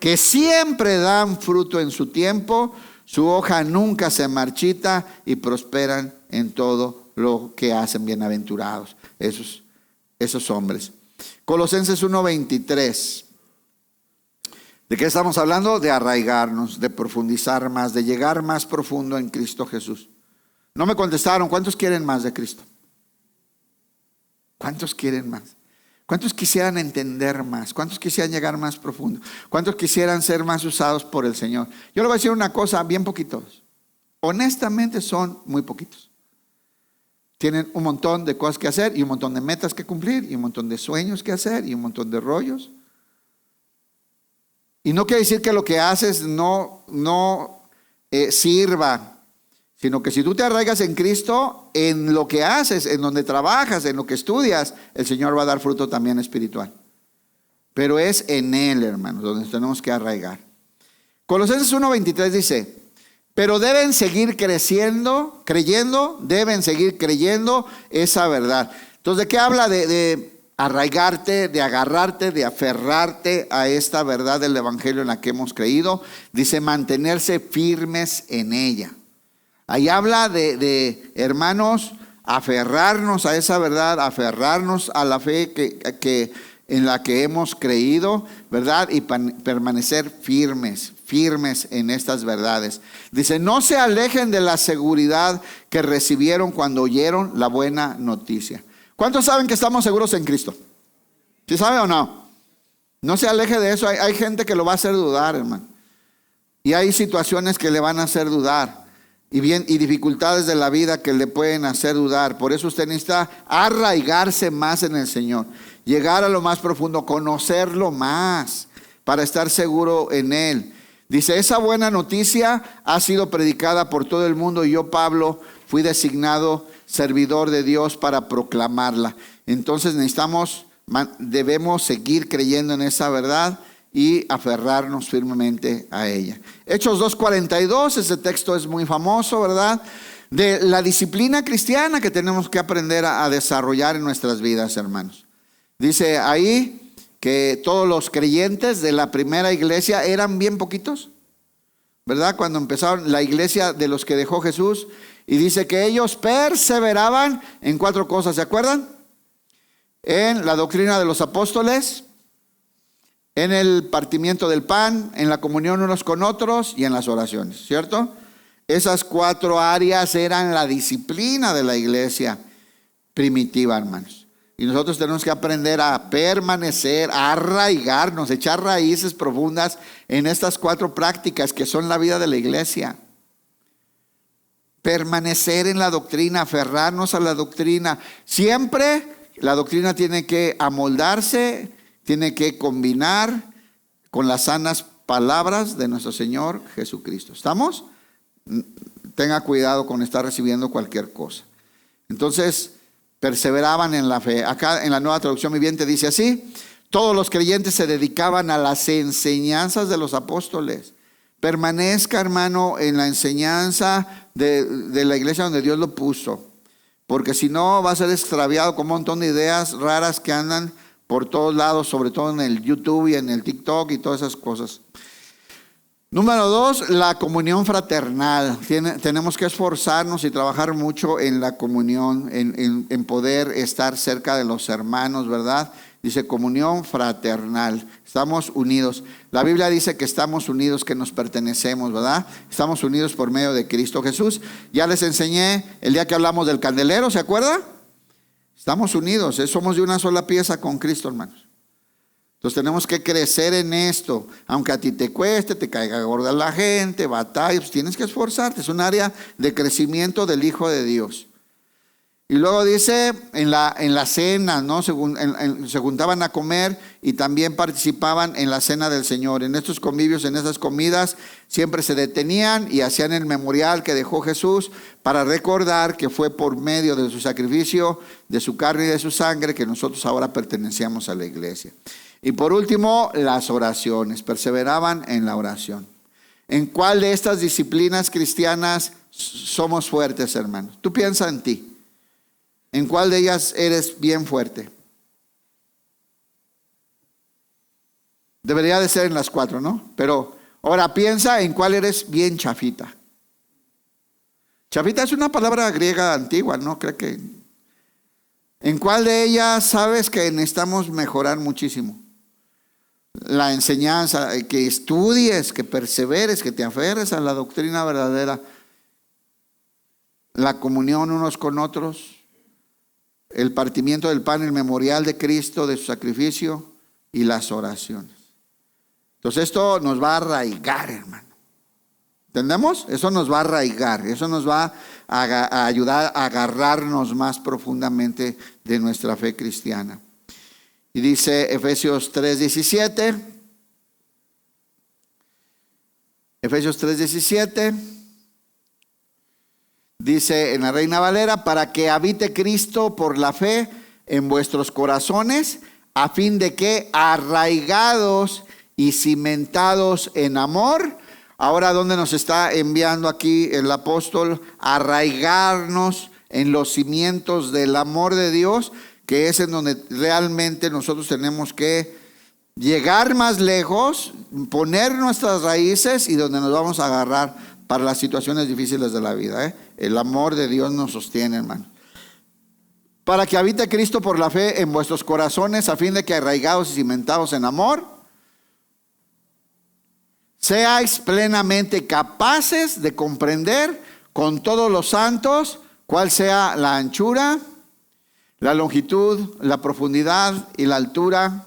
que siempre dan fruto en su tiempo, su hoja nunca se marchita y prosperan en todo lo que hacen. Bienaventurados esos hombres. Colosenses 1:23. ¿De qué estamos hablando? De arraigarnos, de profundizar más, de llegar más profundo en Cristo Jesús. No me contestaron, ¿cuántos quieren más de Cristo? ¿Cuántos quieren más? ¿Cuántos quisieran entender más? ¿Cuántos quisieran llegar más profundo? ¿Cuántos quisieran ser más usados por el Señor? Yo le voy a decir una cosa, bien poquitos. Honestamente son muy poquitos. Tienen un montón de cosas que hacer y un montón de metas que cumplir y un montón de sueños que hacer y un montón de rollos. Y no quiere decir que lo que haces no sirva, sino que si tú te arraigas en Cristo, en lo que haces, en donde trabajas, en lo que estudias, el Señor va a dar fruto también espiritual. Pero es en Él, hermanos, donde tenemos que arraigar. Colosenses 1:23 dice, pero deben seguir creyendo esa verdad. Entonces, ¿de qué habla? De arraigarte, de agarrarte, de aferrarte a esta verdad del Evangelio en la que hemos creído. Dice, mantenerse firmes en ella. Ahí habla de hermanos, aferrarnos a esa verdad, aferrarnos a la fe que en la que hemos creído, ¿verdad? Y permanecer firmes en estas verdades. Dice, no se alejen de la seguridad que recibieron cuando oyeron la buena noticia. ¿Cuántos saben que estamos seguros en Cristo? ¿Sí sabe o no? No se aleje de eso. Hay gente que lo va a hacer dudar, hermano. Y hay situaciones que le van a hacer dudar. Y dificultades de la vida que le pueden hacer dudar. Por eso usted necesita arraigarse más en el Señor. Llegar a lo más profundo, conocerlo más, para estar seguro en Él. Dice, esa buena noticia ha sido predicada por todo el mundo y yo, Pablo, fui designado servidor de Dios para proclamarla. Entonces debemos seguir creyendo en esa verdad y aferrarnos firmemente a ella. Hechos 2:42, ese texto es muy famoso, ¿verdad? De la disciplina cristiana que tenemos que aprender a desarrollar en nuestras vidas, hermanos. Dice ahí que todos los creyentes de la primera iglesia eran bien poquitos, ¿verdad? Cuando empezaron la iglesia de los que dejó Jesús, y dice que ellos perseveraban en 4 cosas, ¿se acuerdan? En la doctrina de los apóstoles, en el partimiento del pan, en la comunión unos con otros y en las oraciones, ¿cierto? Esas 4 áreas eran la disciplina de la iglesia primitiva, hermanos. Y nosotros tenemos que aprender a permanecer, a arraigarnos, echar raíces profundas en estas 4 prácticas que son la vida de la iglesia. Permanecer en la doctrina, aferrarnos a la doctrina. Siempre la doctrina tiene que amoldarse, tiene que combinar con las sanas palabras de nuestro Señor Jesucristo. ¿Estamos? Tenga cuidado con estar recibiendo cualquier cosa. Entonces, perseveraban en la fe. Acá en la Nueva Traducción Viviente dice así: todos los creyentes se dedicaban a las enseñanzas de los apóstoles. Permanezca, hermano, en la enseñanza de la iglesia donde Dios lo puso, porque si no va a ser extraviado con un montón de ideas raras que andan por todos lados, sobre todo en el YouTube y en el TikTok y todas esas cosas. Número 2, la comunión fraternal. Tenemos que esforzarnos y trabajar mucho en la comunión, en poder estar cerca de los hermanos, ¿verdad? Dice comunión fraternal. Estamos unidos. La Biblia dice que estamos unidos, que nos pertenecemos, ¿verdad? Estamos unidos por medio de Cristo Jesús. Ya les enseñé el día que hablamos del candelero, ¿se acuerda? Estamos unidos, somos de una sola pieza con Cristo, hermanos. Entonces tenemos que crecer en esto. Aunque a ti te cueste, te caiga gorda la gente, batalla, pues tienes que esforzarte. Es un área de crecimiento del Hijo de Dios. Y luego dice en la cena, ¿no? Se juntaban a comer y también participaban en la cena del Señor. En estos convivios, en esas comidas, siempre se detenían y hacían el memorial que dejó Jesús para recordar que fue por medio de su sacrificio, de su carne y de su sangre, que nosotros ahora pertenecíamos a la iglesia. Y por último, las oraciones. Perseveraban en la oración. ¿En cuál de estas disciplinas cristianas somos fuertes, hermanos? Tú piensa en ti. ¿En cuál de ellas eres bien fuerte? Debería de ser en las 4, ¿no? Pero ahora piensa en cuál eres bien chafita. Chafita es una palabra griega antigua, ¿no? Creo que. ¿En cuál de ellas sabes que necesitamos mejorar muchísimo? La enseñanza, que estudies, que perseveres, que te aferres a la doctrina verdadera. La comunión unos con otros. El partimiento del pan, el memorial de Cristo, de su sacrificio y las oraciones. Entonces esto nos va a arraigar, hermano. ¿Entendemos? Eso nos va a arraigar, eso nos va a ayudar a agarrarnos más profundamente de nuestra fe cristiana. Y dice Efesios 3:17. Efesios 3:17. Dice en la Reina Valera: para que habite Cristo por la fe en vuestros corazones, a fin de que arraigados y cimentados en amor. Ahora, ¿dónde nos está enviando aquí el apóstol? Arraigarnos en los cimientos del amor de Dios, que es en donde realmente nosotros tenemos que llegar más lejos, poner nuestras raíces y donde nos vamos a agarrar para las situaciones difíciles de la vida. El amor de Dios nos sostiene, hermano. Para que habite Cristo por la fe en vuestros corazones, a fin de que arraigados y cimentados en amor, seáis plenamente capaces de comprender con todos los santos cuál sea la anchura, la longitud, la profundidad y la altura,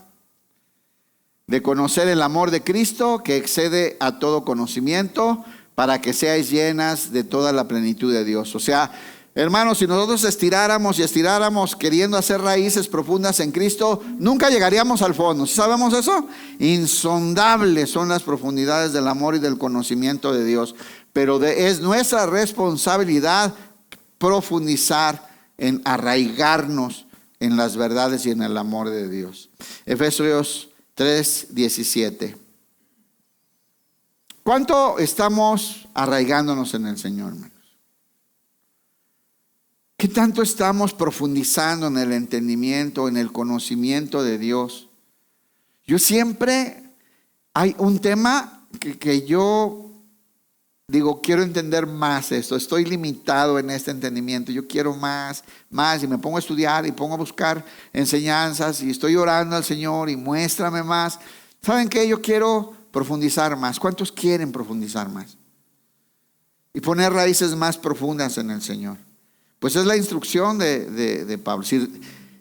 de conocer el amor de Cristo que excede a todo conocimiento, para que seáis llenas de toda la plenitud de Dios. O sea, hermanos, si nosotros estiráramos y estiráramos queriendo hacer raíces profundas en Cristo, nunca llegaríamos al fondo. ¿Sabemos eso? Insondables son las profundidades del amor y del conocimiento de Dios. Pero es nuestra responsabilidad profundizar, en arraigarnos en las verdades y en el amor de Dios. Efesios 3:17. ¿Cuánto estamos arraigándonos en el Señor, hermanos? ¿Qué tanto estamos profundizando en el entendimiento, en el conocimiento de Dios? Yo siempre, hay un tema que yo digo, quiero entender más esto. Estoy limitado en este entendimiento. Yo quiero más, y me pongo a estudiar y pongo a buscar enseñanzas y estoy orando al Señor y muéstrame más. ¿Saben qué? Yo quiero profundizar más. ¿Cuántos quieren profundizar más? Y poner raíces más profundas en el Señor. Pues es la instrucción de Pablo.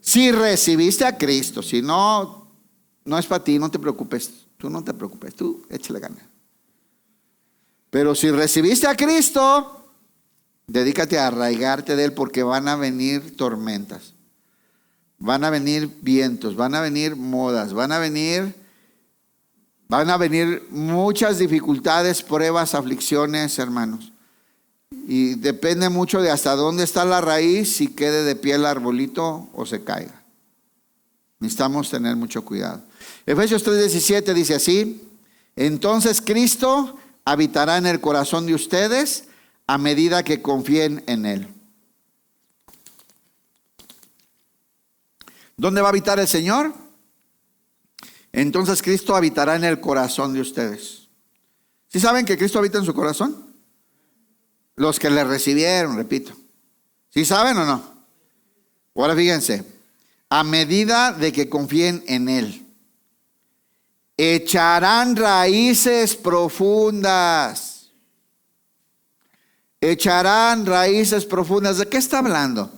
Si recibiste a Cristo, si no, no es para ti, no te preocupes. Tú no te preocupes, tú échale ganas. Pero si recibiste a Cristo, dedícate a arraigarte de Él, porque van a venir tormentas, van a venir vientos, van a venir modas, van a venir muchas dificultades, pruebas, aflicciones, hermanos. Y depende mucho de hasta dónde está la raíz, si quede de pie el arbolito o se caiga. Necesitamos tener mucho cuidado. Efesios 3:17 dice así: entonces Cristo habitará en el corazón de ustedes a medida que confíen en Él. ¿Dónde va a habitar el Señor? Entonces Cristo habitará en el corazón de ustedes. ¿Sí saben que Cristo habita en su corazón? Los que le recibieron, repito. ¿Sí saben o no? Ahora fíjense, a medida de que confíen en Él, echarán raíces profundas. Echarán raíces profundas. ¿De qué está hablando?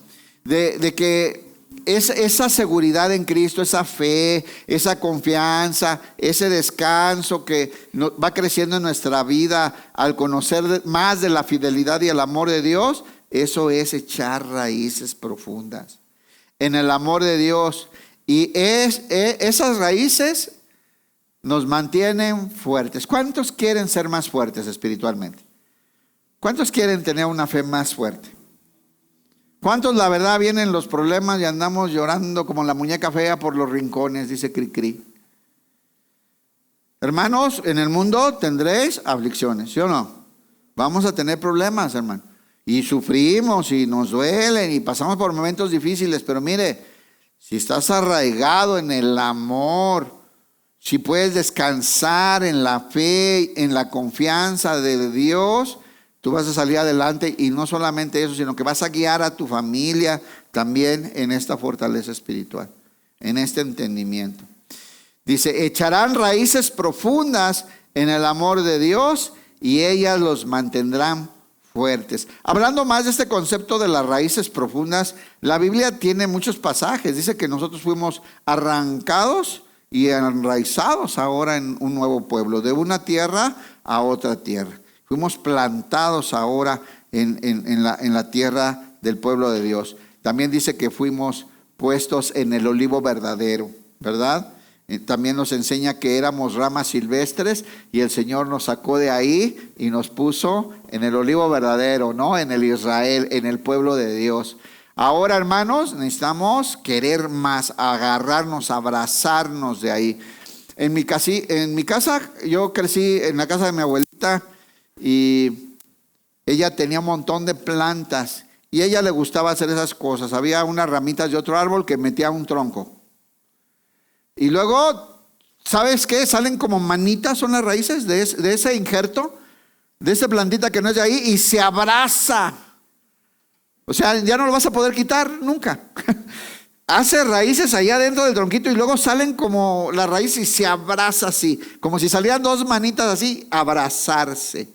De que esa seguridad en Cristo, esa fe, esa confianza, ese descanso que va creciendo en nuestra vida al conocer más de la fidelidad y el amor de Dios, eso es echar raíces profundas en el amor de Dios. Y esas raíces nos mantienen fuertes. ¿Cuántos quieren ser más fuertes espiritualmente? ¿Cuántos quieren tener una fe más fuerte? ¿Cuántos, la verdad, vienen los problemas y andamos llorando como la muñeca fea por los rincones? Dice Cricri. Hermanos, en el mundo tendréis aflicciones, ¿sí o no? Vamos a tener problemas, hermano. Y sufrimos y nos duelen y pasamos por momentos difíciles. Pero mire, si estás arraigado en el amor, si puedes descansar en la fe, en la confianza de Dios, tú vas a salir adelante. Y no solamente eso, sino que vas a guiar a tu familia también en esta fortaleza espiritual, en este entendimiento. Dice, echarán raíces profundas en el amor de Dios y ellas los mantendrán fuertes. Hablando más de este concepto de las raíces profundas, la Biblia tiene muchos pasajes. Dice que nosotros fuimos arrancados y enraizados ahora en un nuevo pueblo, de una tierra a otra tierra. Fuimos plantados ahora en la tierra del pueblo de Dios. También dice que fuimos puestos en el olivo verdadero, ¿verdad? También nos enseña que éramos ramas silvestres y el Señor nos sacó de ahí y nos puso en el olivo verdadero, ¿no? En el Israel, en el pueblo de Dios. Ahora, hermanos, necesitamos querer más, agarrarnos, abrazarnos de ahí. En mi casa, yo crecí en la casa de mi abuelita y ella tenía un montón de plantas y a ella le gustaba hacer esas cosas. Había unas ramitas de otro árbol que metía un tronco. Y luego, ¿sabes qué? Salen como manitas, son las raíces de ese injerto, de esa plantita que no es de ahí, y se abraza. O sea, ya no lo vas a poder quitar nunca. Hace raíces allá dentro del tronquito y luego salen como la raíz y se abraza así, como si salieran dos manitas así, abrazarse.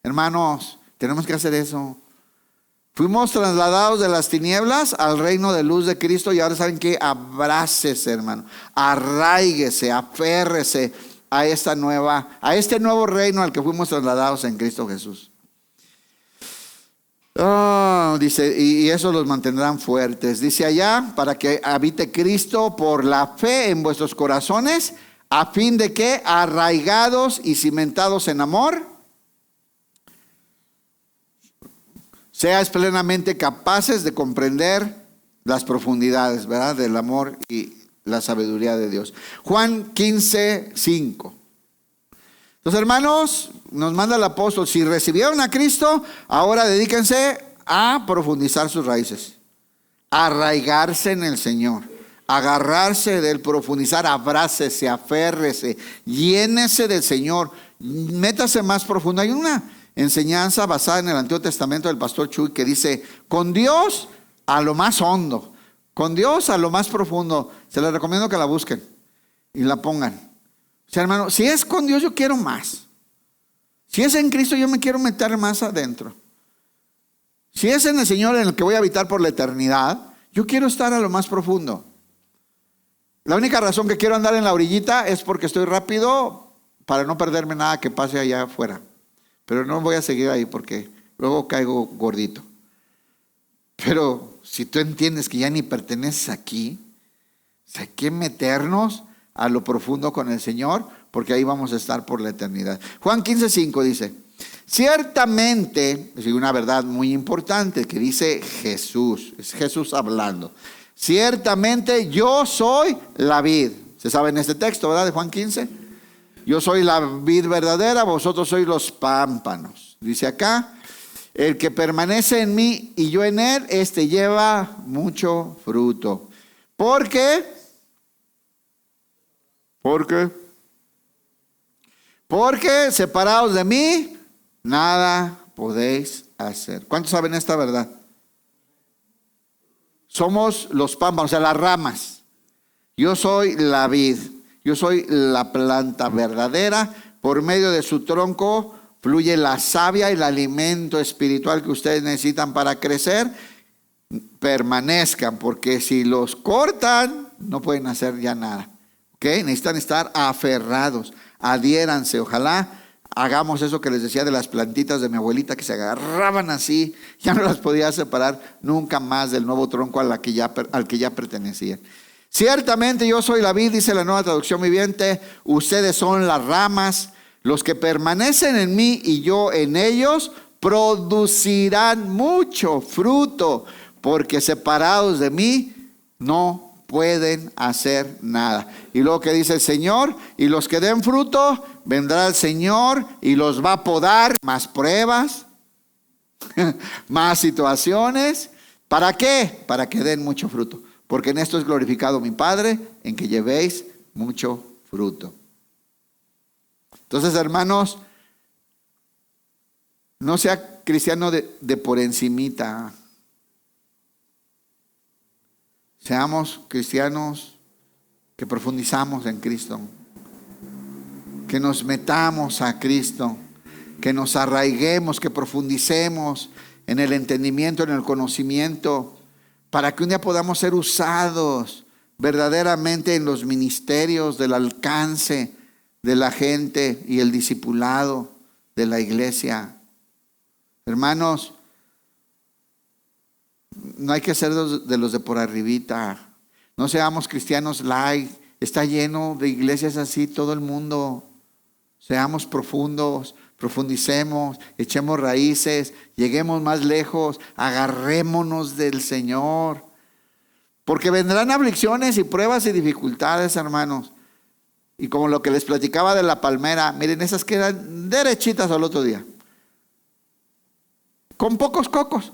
Hermanos, tenemos que hacer eso. Fuimos trasladados de las tinieblas al reino de luz de Cristo y ahora saben que abrácese, hermano, arraíguese, aférrese a este nuevo reino al que fuimos trasladados en Cristo Jesús. Dice, y eso los mantendrán fuertes. Dice allá, para que habite Cristo por la fe en vuestros corazones, a fin de que, arraigados y cimentados en amor, seáis plenamente capaces de comprender las profundidades, ¿verdad?, del amor y la sabiduría de Dios. Juan 15:5. Entonces, hermanos, nos manda el apóstol: si recibieron a Cristo, ahora dedíquense a profundizar sus raíces, a arraigarse en el Señor, agarrarse de él, profundizar, abrácese, aférrese, llénese del Señor, métase más profundo. Hay una enseñanza basada en el Antiguo Testamento del pastor Chuy que dice: con Dios a lo más hondo, con Dios a lo más profundo. Se les recomiendo que la busquen y la pongan. O sea, hermano, si es con Dios, yo quiero más. Si es en Cristo, yo me quiero meter más adentro. Si es en el Señor en el que voy a habitar por la eternidad, yo quiero estar a lo más profundo. La única razón que quiero andar en la orillita es porque estoy rápido para no perderme nada que pase allá afuera. Pero no voy a seguir ahí porque luego caigo gordito. Pero si tú entiendes que ya ni perteneces aquí, hay que meternos a lo profundo con el Señor, porque ahí vamos a estar por la eternidad. Juan 15:5 dice: ciertamente, es una verdad muy importante que dice Jesús, es Jesús hablando. Ciertamente yo soy la vid. Se sabe en este texto, ¿verdad?, de Juan 15. Yo soy la vid verdadera, vosotros sois los pámpanos. Dice acá: el que permanece en mí y yo en él, este lleva mucho fruto. ¿Por qué? Porque separados de mí, nada podéis hacer. ¿Cuántos saben esta verdad? Somos los pámpanos, o sea, las ramas. Yo soy la vid, yo soy la planta verdadera. Por medio de su tronco fluye la savia y el alimento espiritual que ustedes necesitan para crecer. Permanezcan, porque si los cortan, no pueden hacer ya nada. ¿Okay? Necesitan estar aferrados, adhiéranse. Ojalá hagamos eso que les decía de las plantitas de mi abuelita, que se agarraban así, ya no las podía separar nunca más del nuevo tronco al que ya pertenecían. Ciertamente yo soy la vid, dice la Nueva Traducción Viviente, ustedes son las ramas. Los que permanecen en mí y yo en ellos producirán mucho fruto, porque separados de mí no pueden hacer nada. Y luego que dice el Señor: y los que den fruto, vendrá el Señor y los va a podar. Más pruebas, más situaciones. ¿Para qué? Para que den mucho fruto. Porque en esto es glorificado mi Padre, en que llevéis mucho fruto. Entonces, hermanos, no sea cristiano de por encimita. Seamos cristianos que profundizamos en Cristo, que nos metamos a Cristo, que nos arraiguemos, que profundicemos en el entendimiento, en el conocimiento, para que un día podamos ser usados verdaderamente en los ministerios del alcance de la gente y el discipulado de la iglesia. Hermanos, no hay que ser de los de por arribita. No seamos cristianos light. Está lleno de iglesias así todo el mundo. Seamos profundos, profundicemos, echemos raíces, lleguemos más lejos, agarrémonos del Señor. Porque vendrán aflicciones y pruebas y dificultades, hermanos. Y como lo que les platicaba de la palmera, miren, esas quedan derechitas al otro día, con pocos cocos,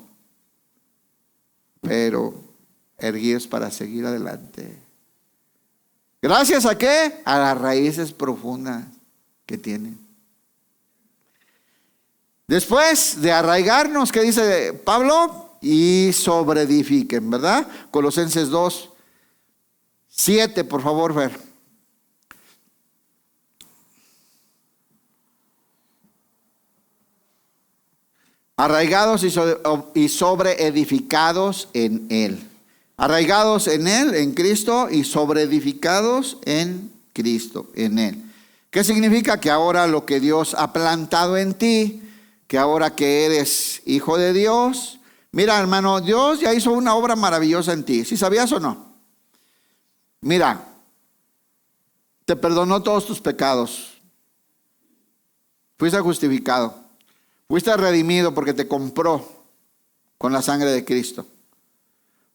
pero erguidos para seguir adelante. ¿Gracias a qué? A las raíces profundas que tienen. Después de arraigarnos, ¿qué dice Pablo? Y sobreedifiquen, ¿verdad? Colosenses 2:7, por favor, ver. Arraigados y sobreedificados en Él. Arraigados en Él, en Cristo, y sobreedificados en Cristo, en Él. ¿Qué significa? Que ahora lo que Dios ha plantado en ti, que ahora que eres hijo de Dios, mira, hermano, Dios ya hizo una obra maravillosa en ti. ¿Sí sabías o no? Mira, te perdonó todos tus pecados. Fuiste justificado. Fuiste redimido porque te compró. con la sangre de Cristo.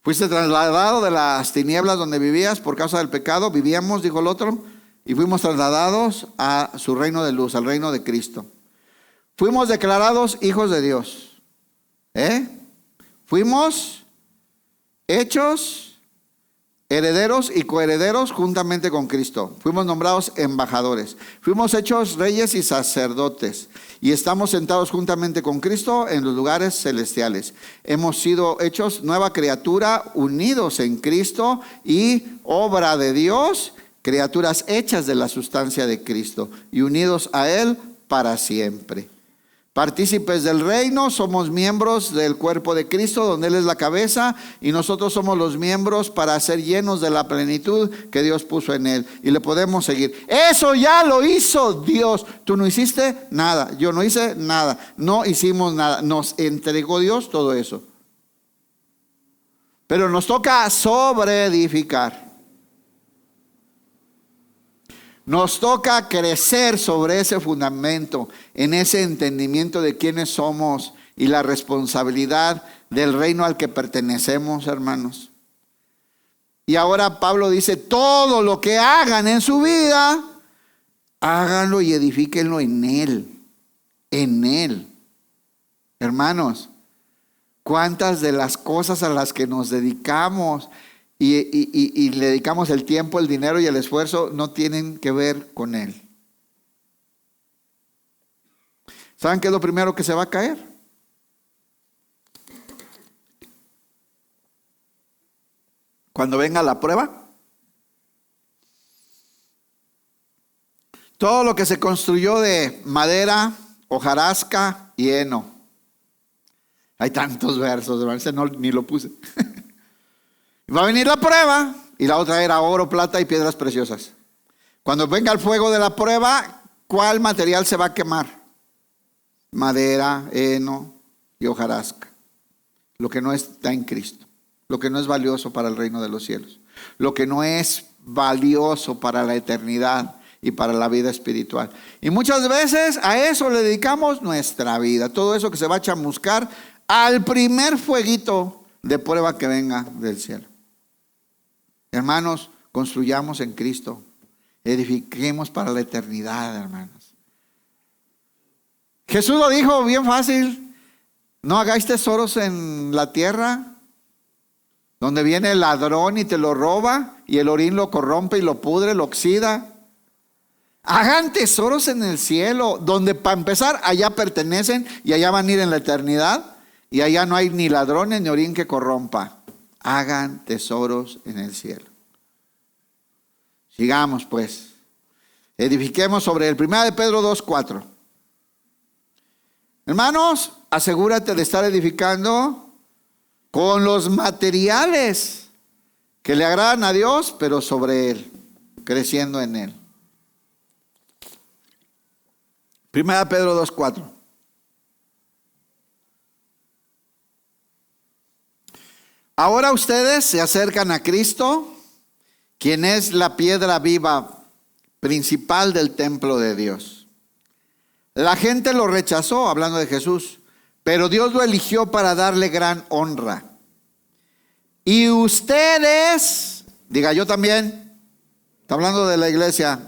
Fuiste trasladado de las tinieblas donde vivías por causa del pecado. Vivíamos, dijo el otro, y fuimos trasladados a su reino de luz, al reino de Cristo. Fuimos declarados hijos de Dios. Fuimos hechos herederos y coherederos juntamente con Cristo. Fuimos nombrados embajadores. Fuimos hechos reyes y sacerdotes. Y estamos sentados juntamente con Cristo en los lugares celestiales. Hemos sido hechos nueva criatura, unidos en Cristo y obra de Dios, criaturas hechas de la sustancia de Cristo y unidos a Él para siempre. Partícipes del reino, somos miembros del cuerpo de Cristo, donde Él es la cabeza, y nosotros somos los miembros para ser llenos de la plenitud que Dios puso en Él, y le podemos seguir. Eso ya lo hizo Dios. Tú no hiciste nada, yo no hice nada, no hicimos nada, nos entregó Dios todo eso. Pero nos toca sobreedificar. Nos toca crecer sobre ese fundamento, en ese entendimiento de quiénes somos y la responsabilidad del reino al que pertenecemos, hermanos. Y ahora Pablo dice, todo lo que hagan en su vida, háganlo y edifíquenlo en Él. En Él. Hermanos, ¿cuántas de las cosas a las que nos dedicamos y le dedicamos el tiempo, el dinero y el esfuerzo no tienen que ver con Él? ¿Saben qué es lo primero que se va a caer? Cuando venga la prueba. Todo lo que se construyó de madera, hojarasca y heno. Hay tantos versos, hermano, ni lo puse. Va a venir la prueba y la otra era oro, plata y piedras preciosas. Cuando venga el fuego de la prueba, ¿cuál material se va a quemar? Madera, heno y hojarasca. Lo que no está en Cristo. Lo que no es valioso para el reino de los cielos. Lo que no es valioso para la eternidad y para la vida espiritual. Y muchas veces a eso le dedicamos nuestra vida. Todo eso que se va a chamuscar al primer fueguito de prueba que venga del cielo. Hermanos, construyamos en Cristo. Edifiquemos para la eternidad, hermanos. Jesús lo dijo bien fácil. No hagáis tesoros en la tierra, donde viene el ladrón y te lo roba, y el orín lo corrompe y lo pudre, lo oxida. Hagan tesoros en el cielo, donde para empezar allá pertenecen y allá van a ir en la eternidad, y allá no hay ni ladrones ni orín que corrompa. Hagan tesoros en el cielo. Sigamos pues. Edifiquemos sobre el 1 de Pedro 2:4. Hermanos, asegúrate de estar edificando con los materiales que le agradan a Dios, pero sobre Él, creciendo en Él. 1 de Pedro 2:4. Ahora ustedes se acercan a Cristo, quien es la piedra viva principal del templo de Dios. La gente lo rechazó, hablando de Jesús, pero Dios lo eligió para darle gran honra. Y ustedes, diga yo también, está hablando de la iglesia,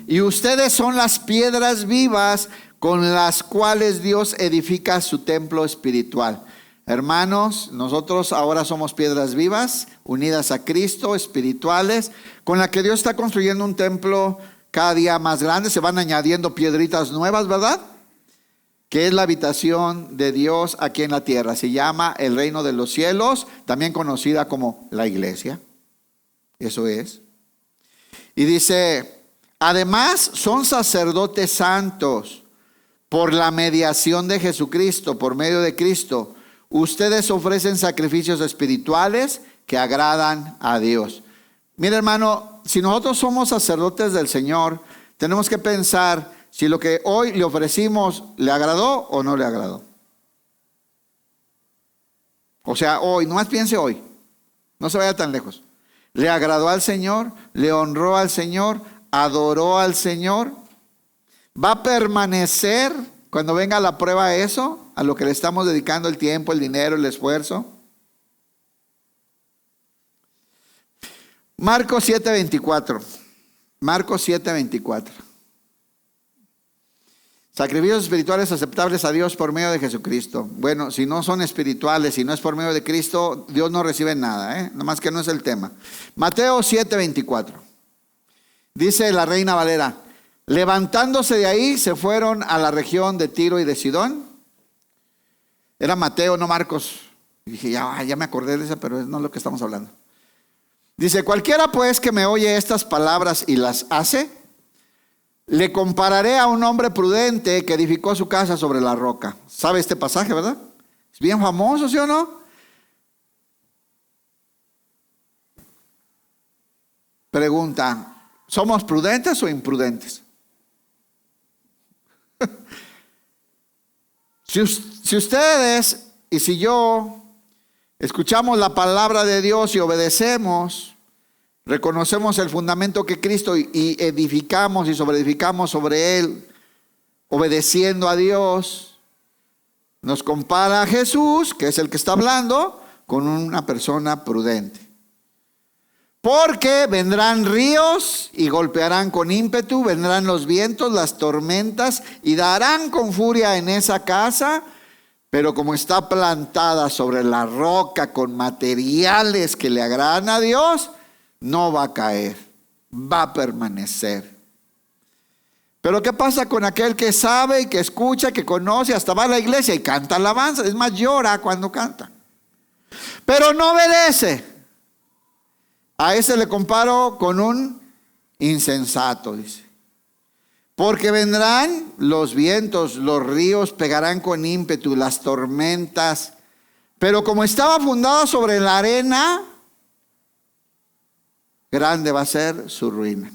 y ustedes son las piedras vivas con las cuales Dios edifica su templo espiritual. Hermanos, nosotros ahora somos piedras vivas, unidas a Cristo, espirituales, con la que Dios está construyendo un templo cada día más grande. Se van añadiendo piedritas nuevas, ¿verdad? Que es la habitación de Dios aquí en la tierra. Se llama el reino de los cielos, también conocida como la iglesia. Eso es. Y dice, además son sacerdotes santos por la mediación de Jesucristo, por medio de Cristo. Ustedes ofrecen sacrificios espirituales que agradan a Dios. Mira, hermano, si nosotros somos sacerdotes del Señor, tenemos que pensar si lo que hoy le ofrecimos le agradó o no le agradó. O sea, hoy, nomás piense hoy, no se vaya tan lejos. ¿Le agradó al Señor? ¿Le honró al Señor? ¿Adoró al Señor? ¿Va a permanecer cuando venga la prueba a eso, a lo que le estamos dedicando el tiempo, el dinero, el esfuerzo? Marcos 7:24. Marcos 7:24. Sacrificios espirituales aceptables a Dios por medio de Jesucristo. Bueno, si no son espirituales, si no es por medio de Cristo, Dios no recibe nada, nomás que no es el tema. Mateo 7:24. Dice la Reina Valera: levantándose de ahí, se fueron a la región de Tiro y de Sidón. Era Mateo, no Marcos. Y dije, ya me acordé de esa, pero no es lo que estamos hablando. Dice: cualquiera pues que me oye estas palabras y las hace, le compararé a un hombre prudente que edificó su casa sobre la roca. ¿Sabe este pasaje, verdad? Es bien famoso, ¿sí o no? Pregunta: ¿somos prudentes o imprudentes? Si ustedes y si yo escuchamos la palabra de Dios y obedecemos, reconocemos el fundamento que Cristo y edificamos y sobreedificamos sobre él, obedeciendo a Dios, nos compara a Jesús, que es el que está hablando, con una persona prudente. Porque vendrán ríos y golpearán con ímpetu, vendrán los vientos, las tormentas y darán con furia en esa casa, pero como está plantada sobre la roca con materiales que le agradan a Dios, no va a caer, va a permanecer. Pero ¿qué pasa con aquel que sabe y que escucha, que conoce, hasta va a la iglesia y canta alabanza? Es más, llora cuando canta, pero no obedece. A ese le comparo con un insensato, dice. Porque vendrán los vientos, los ríos pegarán con ímpetu, las tormentas. Pero como estaba fundada sobre la arena, grande va a ser su ruina.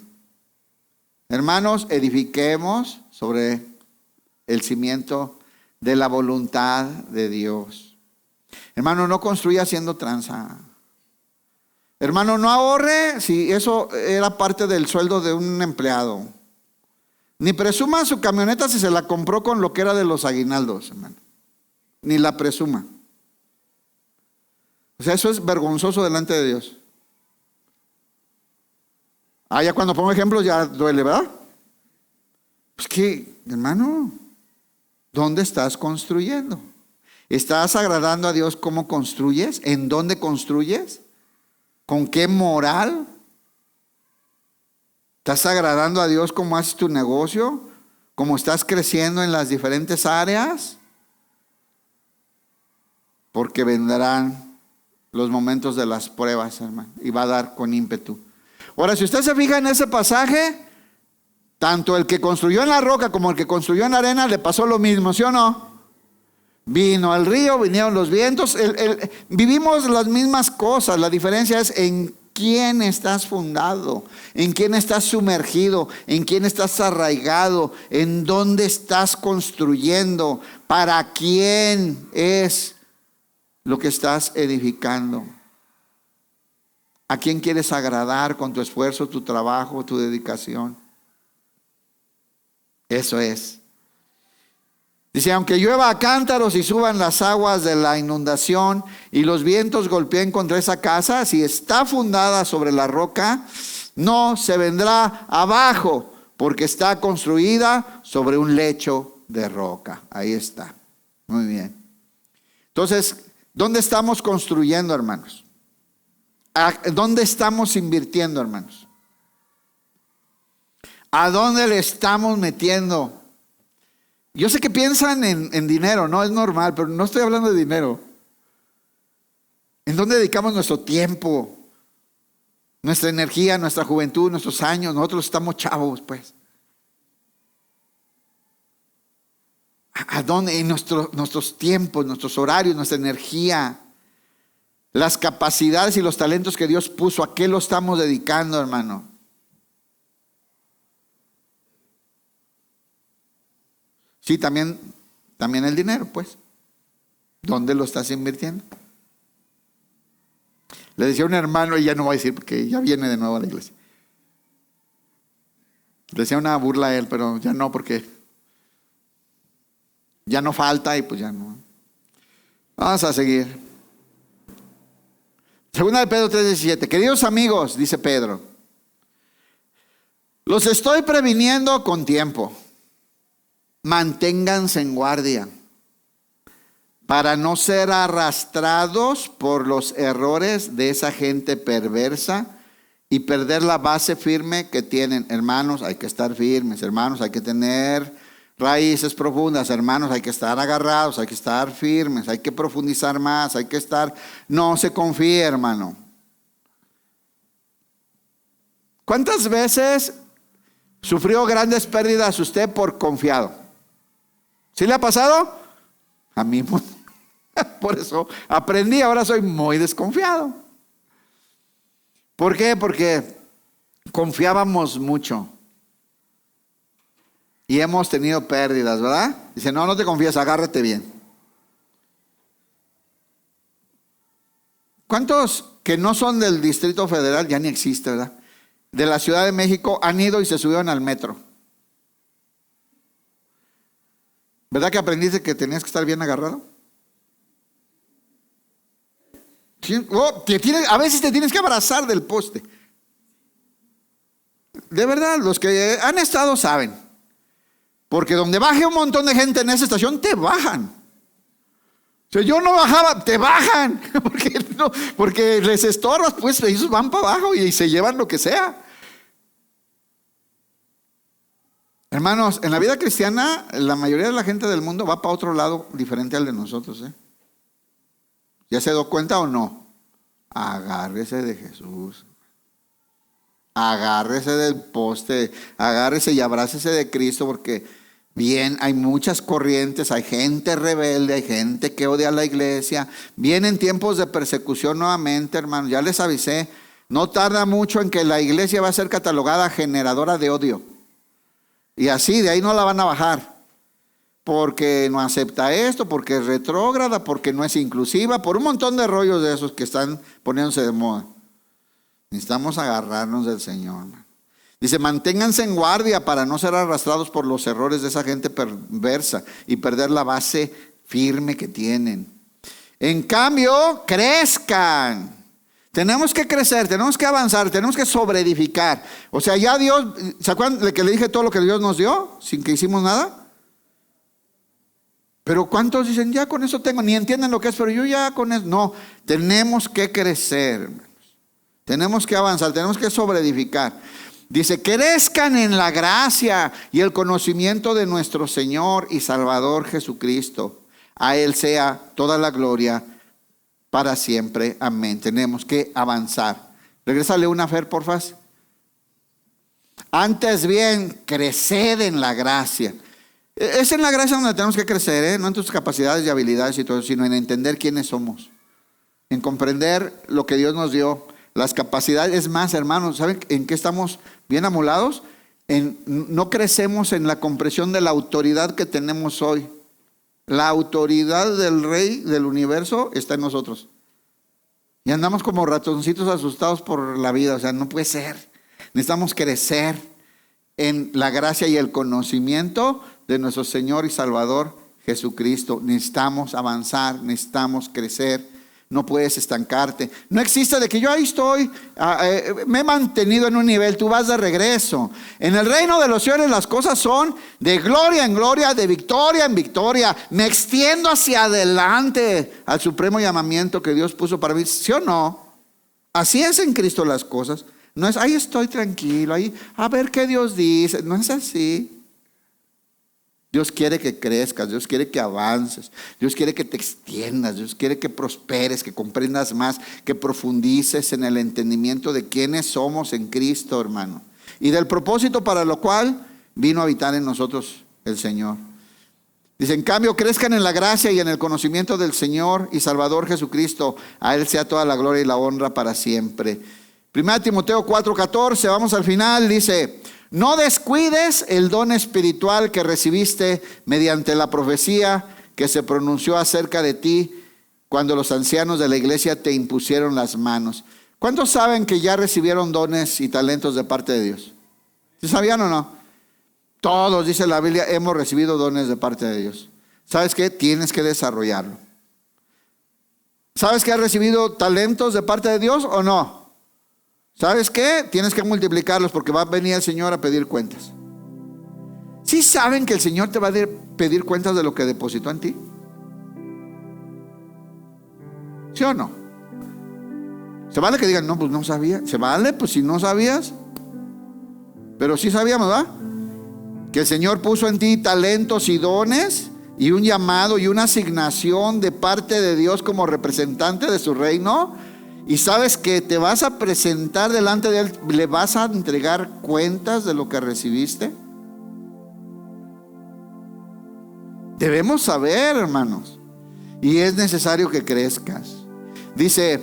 Hermanos, edifiquemos sobre el cimiento de la voluntad de Dios. Hermano, no construya haciendo tranza. Hermano, no ahorre si eso era parte del sueldo de un empleado. Ni presuma su camioneta si se la compró con lo que era de los aguinaldos, hermano. Ni la presuma. O sea, eso es vergonzoso delante de Dios. Ya cuando pongo ejemplos ya duele, ¿verdad? Pues que, hermano, ¿dónde estás construyendo? ¿Estás agradando a Dios cómo construyes? ¿En dónde construyes? ¿Con qué moral? ¿Estás agradando a Dios cómo haces tu negocio? ¿Cómo estás creciendo en las diferentes áreas? Porque vendrán los momentos de las pruebas, hermano, y va a dar con ímpetu. Ahora, si usted se fija en ese pasaje, tanto el que construyó en la roca como el que construyó en la arena le pasó lo mismo, ¿sí o no? Vino el río, vinieron los vientos, vivimos las mismas cosas. La diferencia es en quién estás fundado, en quién estás sumergido, en quién estás arraigado, en dónde estás construyendo, para quién es lo que estás edificando. ¿A quién quieres agradar con tu esfuerzo, tu trabajo, tu dedicación? Eso es. Dice: aunque llueva a cántaros y suban las aguas de la inundación y los vientos golpeen contra esa casa, si está fundada sobre la roca, no se vendrá abajo, porque está construida sobre un lecho de roca. Ahí está. Muy bien. Entonces, ¿dónde estamos construyendo, hermanos? ¿Dónde estamos invirtiendo, hermanos? ¿A dónde le estamos metiendo? Yo sé que piensan en dinero, no es normal, pero no estoy hablando de dinero. ¿En dónde dedicamos nuestro tiempo, nuestra energía, nuestra juventud, nuestros años? Nosotros estamos chavos, pues. ¿A dónde? En nuestros tiempos, nuestros horarios, nuestra energía, las capacidades y los talentos que Dios puso, ¿a qué lo estamos dedicando, hermano? Sí, también el dinero, pues. ¿Dónde lo estás invirtiendo? Le decía a un hermano, y ya no voy a decir porque ya viene de nuevo a la iglesia. Le decía una burla a él, pero ya no, porque ya no falta y pues ya no. Vamos a seguir. Segunda de Pedro 3:17. Queridos amigos, dice Pedro, los estoy previniendo con tiempo. Manténganse en guardia para no ser arrastrados por los errores de esa gente perversa y perder la base firme que tienen. Hermanos, hay que estar firmes. Hermanos, hay que tener raíces profundas. Hermanos, hay que estar agarrados, hay que estar firmes, hay que profundizar más, hay que estar... No se confíe, hermano. ¿Cuántas veces sufrió grandes pérdidas usted por confiado? ¿Sí le ha pasado? A mí, por eso aprendí, ahora soy muy desconfiado. ¿Por qué? Porque confiábamos mucho y hemos tenido pérdidas, ¿verdad? Dice, no te confíes, agárrate bien. ¿Cuántos que no son del Distrito Federal, ya ni existe, ¿verdad? De la Ciudad de México han ido y se subieron al metro? ¿Verdad que aprendiste que tenías que estar bien agarrado? A veces te tienes que abrazar del poste. De verdad, los que han estado saben. Porque donde baje un montón de gente en esa estación, te bajan. O sea, yo no bajaba, te bajan. Porque les estorbas, pues ellos van para abajo y se llevan lo que sea. Hermanos, en la vida cristiana, la mayoría de la gente del mundo va para otro lado diferente al de nosotros, ¿eh? ¿Ya se dio cuenta o no? Agárrese de Jesús. Agárrese del poste. Agárrese y abrácese de Cristo, porque bien, hay muchas corrientes, hay gente rebelde, hay gente que odia a la iglesia. Vienen tiempos de persecución nuevamente, hermanos. Ya les avisé, no tarda mucho en que la iglesia va a ser catalogada generadora de odio. Y así, de ahí no la van a bajar. Porque no acepta esto, porque es retrógrada, porque no es inclusiva, por un montón de rollos de esos que están poniéndose de moda. Necesitamos agarrarnos del Señor. Dice, manténganse en guardia para no ser arrastrados por los errores de esa gente perversa y perder la base firme que tienen. En cambio, crezcan. Tenemos que crecer, tenemos que avanzar, tenemos que sobreedificar. O sea, ya Dios, ¿se acuerdan de que le dije todo lo que Dios nos dio sin que hicimos nada? Pero ¿cuántos dicen, ya con eso tengo? Ni entienden lo que es, pero yo ya con eso. No, tenemos que crecer, hermanos. Tenemos que avanzar, tenemos que sobreedificar. Dice, crezcan en la gracia y el conocimiento de nuestro Señor y Salvador Jesucristo. A Él sea toda la gloria para siempre. Amén. Tenemos que avanzar. Regrésale una, Fer, porfa. Antes bien, creced en la gracia. Es en la gracia donde tenemos que crecer, ¿eh? No en tus capacidades y habilidades y todo, sino en entender quiénes somos, en comprender lo que Dios nos dio, las capacidades. Es más, hermanos, ¿saben en qué estamos bien amolados? No crecemos en la comprensión de la autoridad que tenemos hoy. La autoridad del Rey del universo está en nosotros. Y andamos como ratoncitos asustados por la vida. O sea, no puede ser. Necesitamos crecer en la gracia y el conocimiento de nuestro Señor y Salvador Jesucristo. Necesitamos avanzar, necesitamos crecer. No puedes estancarte. No existe de que yo ahí estoy, me he mantenido en un nivel, tú vas de regreso. En el reino de los cielos las cosas son de gloria en gloria, de victoria en victoria. Me extiendo hacia adelante al supremo llamamiento que Dios puso para mí. ¿Sí o no? Así es en Cristo las cosas. No es, ahí estoy tranquilo, ahí a ver qué Dios dice. No es así. Dios quiere que crezcas, Dios quiere que avances, Dios quiere que te extiendas, Dios quiere que prosperes, que comprendas más, que profundices en el entendimiento de quiénes somos en Cristo, hermano. Y del propósito para lo cual vino a habitar en nosotros el Señor. Dice, en cambio, crezcan en la gracia y en el conocimiento del Señor y Salvador Jesucristo. A Él sea toda la gloria y la honra para siempre. 1 Timoteo 4:14, vamos al final, dice: no descuides el don espiritual que recibiste mediante la profecía que se pronunció acerca de ti cuando los ancianos de la iglesia te impusieron las manos. ¿Cuántos saben que ya recibieron dones y talentos de parte de Dios? ¿Sí sabían o no? Todos, dice la Biblia, hemos recibido dones de parte de Dios. ¿sabes qué? Tienes que desarrollarlo. ¿Sabes que has recibido talentos de parte de Dios o no? ¿Sabes qué? Tienes que multiplicarlos porque va a venir el Señor a pedir cuentas. ¿Sí saben que el Señor te va a pedir cuentas de lo que depositó en ti? ¿Sí o no? Se vale que digan, no, pues no sabía. Se vale, pues si no sabías. Pero sí sabíamos, ¿verdad? Que el Señor puso en ti talentos y dones y un llamado y una asignación de parte de Dios como representante de su reino. Y sabes que te vas a presentar delante de Él, le vas a entregar cuentas de lo que recibiste. Debemos saber, hermanos, y es necesario que crezcas. Dice,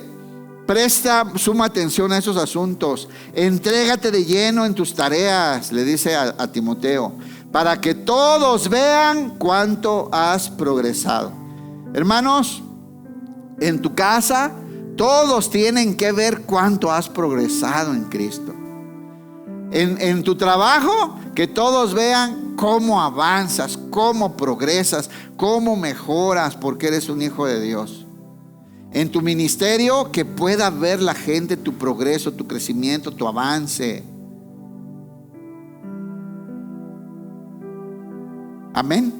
presta suma atención a esos asuntos, entrégate de lleno en tus tareas, le dice a Timoteo, para que todos vean cuánto has progresado. Hermanos, en tu casa todos tienen que ver cuánto has progresado en Cristo. En tu trabajo, que todos vean cómo avanzas, cómo progresas, cómo mejoras, porque eres un hijo de Dios. En tu ministerio, que pueda ver la gente tu progreso, tu crecimiento, tu avance. Amén.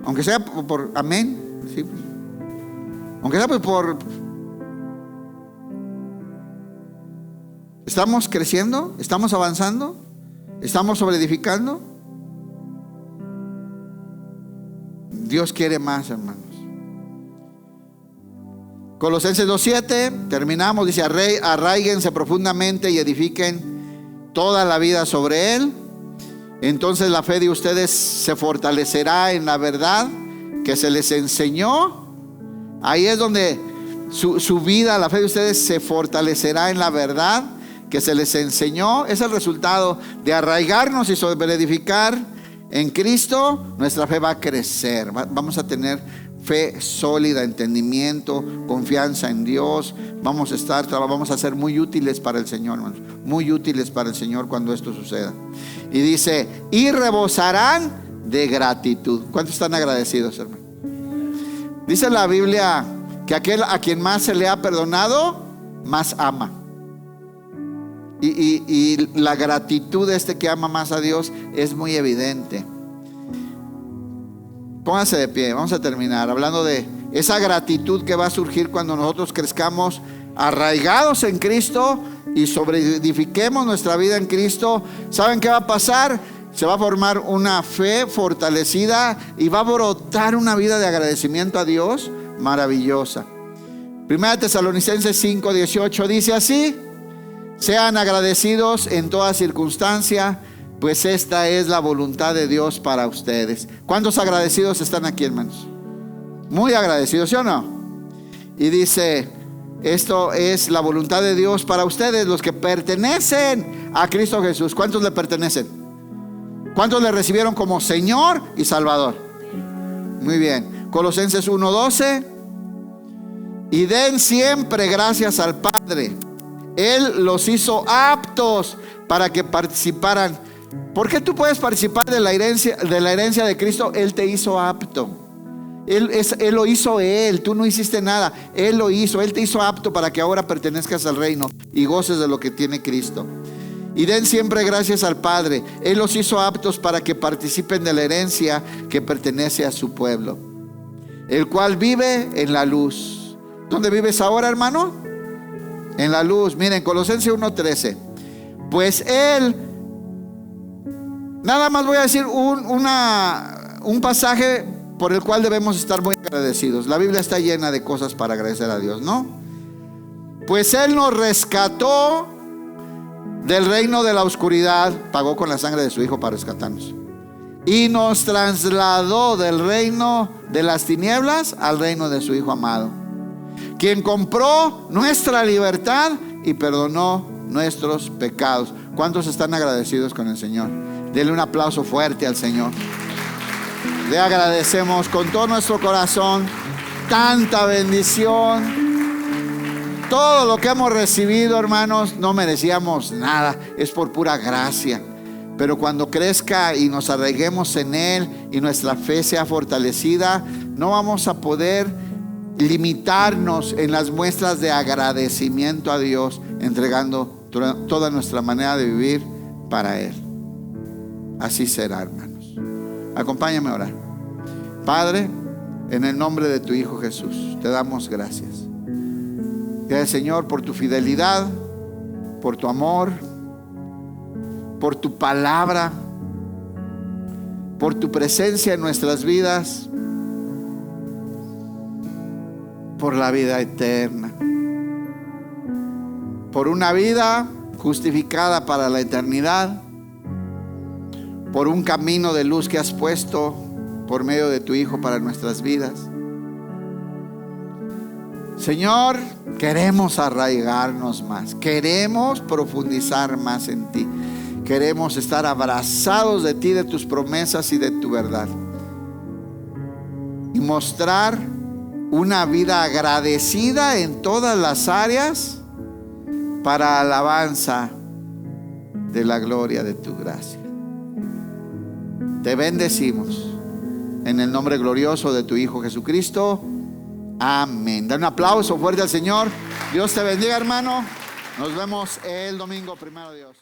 Aunque sea por amén, sí. Aunque sea por ¿estamos creciendo? ¿Estamos avanzando? ¿Estamos sobreedificando? Dios quiere más, hermanos. Colosenses 2:7, terminamos, dice, arraíguense profundamente y edifiquen toda la vida sobre él. Entonces la fe de ustedes se fortalecerá en la verdad que se les enseñó. Ahí es donde su vida, la fe de ustedes se fortalecerá en la verdad que se les enseñó. Es el resultado de arraigarnos y sobreedificar en Cristo. Nuestra fe va a crecer, vamos a tener fe sólida, entendimiento, confianza en Dios. Vamos a ser muy útiles para el Señor, hermanos, muy útiles para el Señor cuando esto suceda. Y dice, y rebosarán de gratitud. ¿Cuántos están agradecidos, hermano? Dice la Biblia que aquel a quien más se le ha perdonado, más ama. Y la gratitud de este que ama más a Dios es muy evidente. Póngase de pie, vamos a terminar hablando de esa gratitud que va a surgir cuando nosotros crezcamos arraigados en Cristo y sobreedifiquemos nuestra vida en Cristo. ¿Saben qué va a pasar? Se va a formar una fe fortalecida y va a brotar una vida de agradecimiento a Dios maravillosa. Primera Tesalonicenses 5:18 dice así: sean agradecidos en toda circunstancia, pues esta es la voluntad de Dios para ustedes. ¿Cuántos agradecidos están aquí, hermanos? Muy agradecidos, ¿sí o no? Y dice, esto es la voluntad de Dios para ustedes, los que pertenecen a Cristo Jesús. ¿Cuántos le pertenecen? ¿Cuántos le recibieron como Señor y Salvador? Muy bien. Colosenses 1:12. Y den siempre gracias al Padre. Él los hizo aptos para que participaran. ¿Por qué tú puedes participar de la herencia de Cristo? Él te hizo apto. Él lo hizo Él. Tú no hiciste nada. Él lo hizo. Él te hizo apto para que ahora pertenezcas al reino y goces de lo que tiene Cristo. Y den siempre gracias al Padre. Él los hizo aptos para que participen de la herencia que pertenece a su pueblo, el cual vive en la luz. ¿Dónde vives ahora, hermano? En la luz. Miren, Colosenses 1:13. Pues Él, nada más voy a decir un pasaje por el cual debemos estar muy agradecidos. La Biblia está llena de cosas para agradecer a Dios, ¿no? Pues Él nos rescató del reino de la oscuridad, pagó con la sangre de su Hijo para rescatarnos, y nos trasladó del reino de las tinieblas al reino de su Hijo amado, quien compró nuestra libertad y perdonó nuestros pecados. ¿Cuántos están agradecidos con el Señor? Denle un aplauso fuerte al Señor. Le agradecemos con todo nuestro corazón tanta bendición. Todo lo que hemos recibido, hermanos, no merecíamos nada. Es por pura gracia. Pero cuando crezca y nos arraiguemos en Él y nuestra fe sea fortalecida, no vamos a poder limitarnos en las muestras de agradecimiento a Dios, entregando toda nuestra manera de vivir para Él. Así será, hermanos. Acompáñame a orar. Padre, en el nombre de tu Hijo Jesús, te damos gracias. Gracias, Señor, por tu fidelidad, por tu amor, por tu palabra, por tu presencia en nuestras vidas, por la vida eterna, por una vida justificada para la eternidad, por un camino de luz que has puesto por medio de tu Hijo para nuestras vidas. Señor, queremos arraigarnos más, queremos profundizar más en ti, queremos estar abrazados de ti, de tus promesas y de tu verdad, y mostrar una vida agradecida en todas las áreas para alabanza de la gloria de tu gracia. Te bendecimos en el nombre glorioso de tu Hijo Jesucristo. Amén. Da un aplauso fuerte al Señor. Dios te bendiga, hermano. Nos vemos el domingo, primero Dios.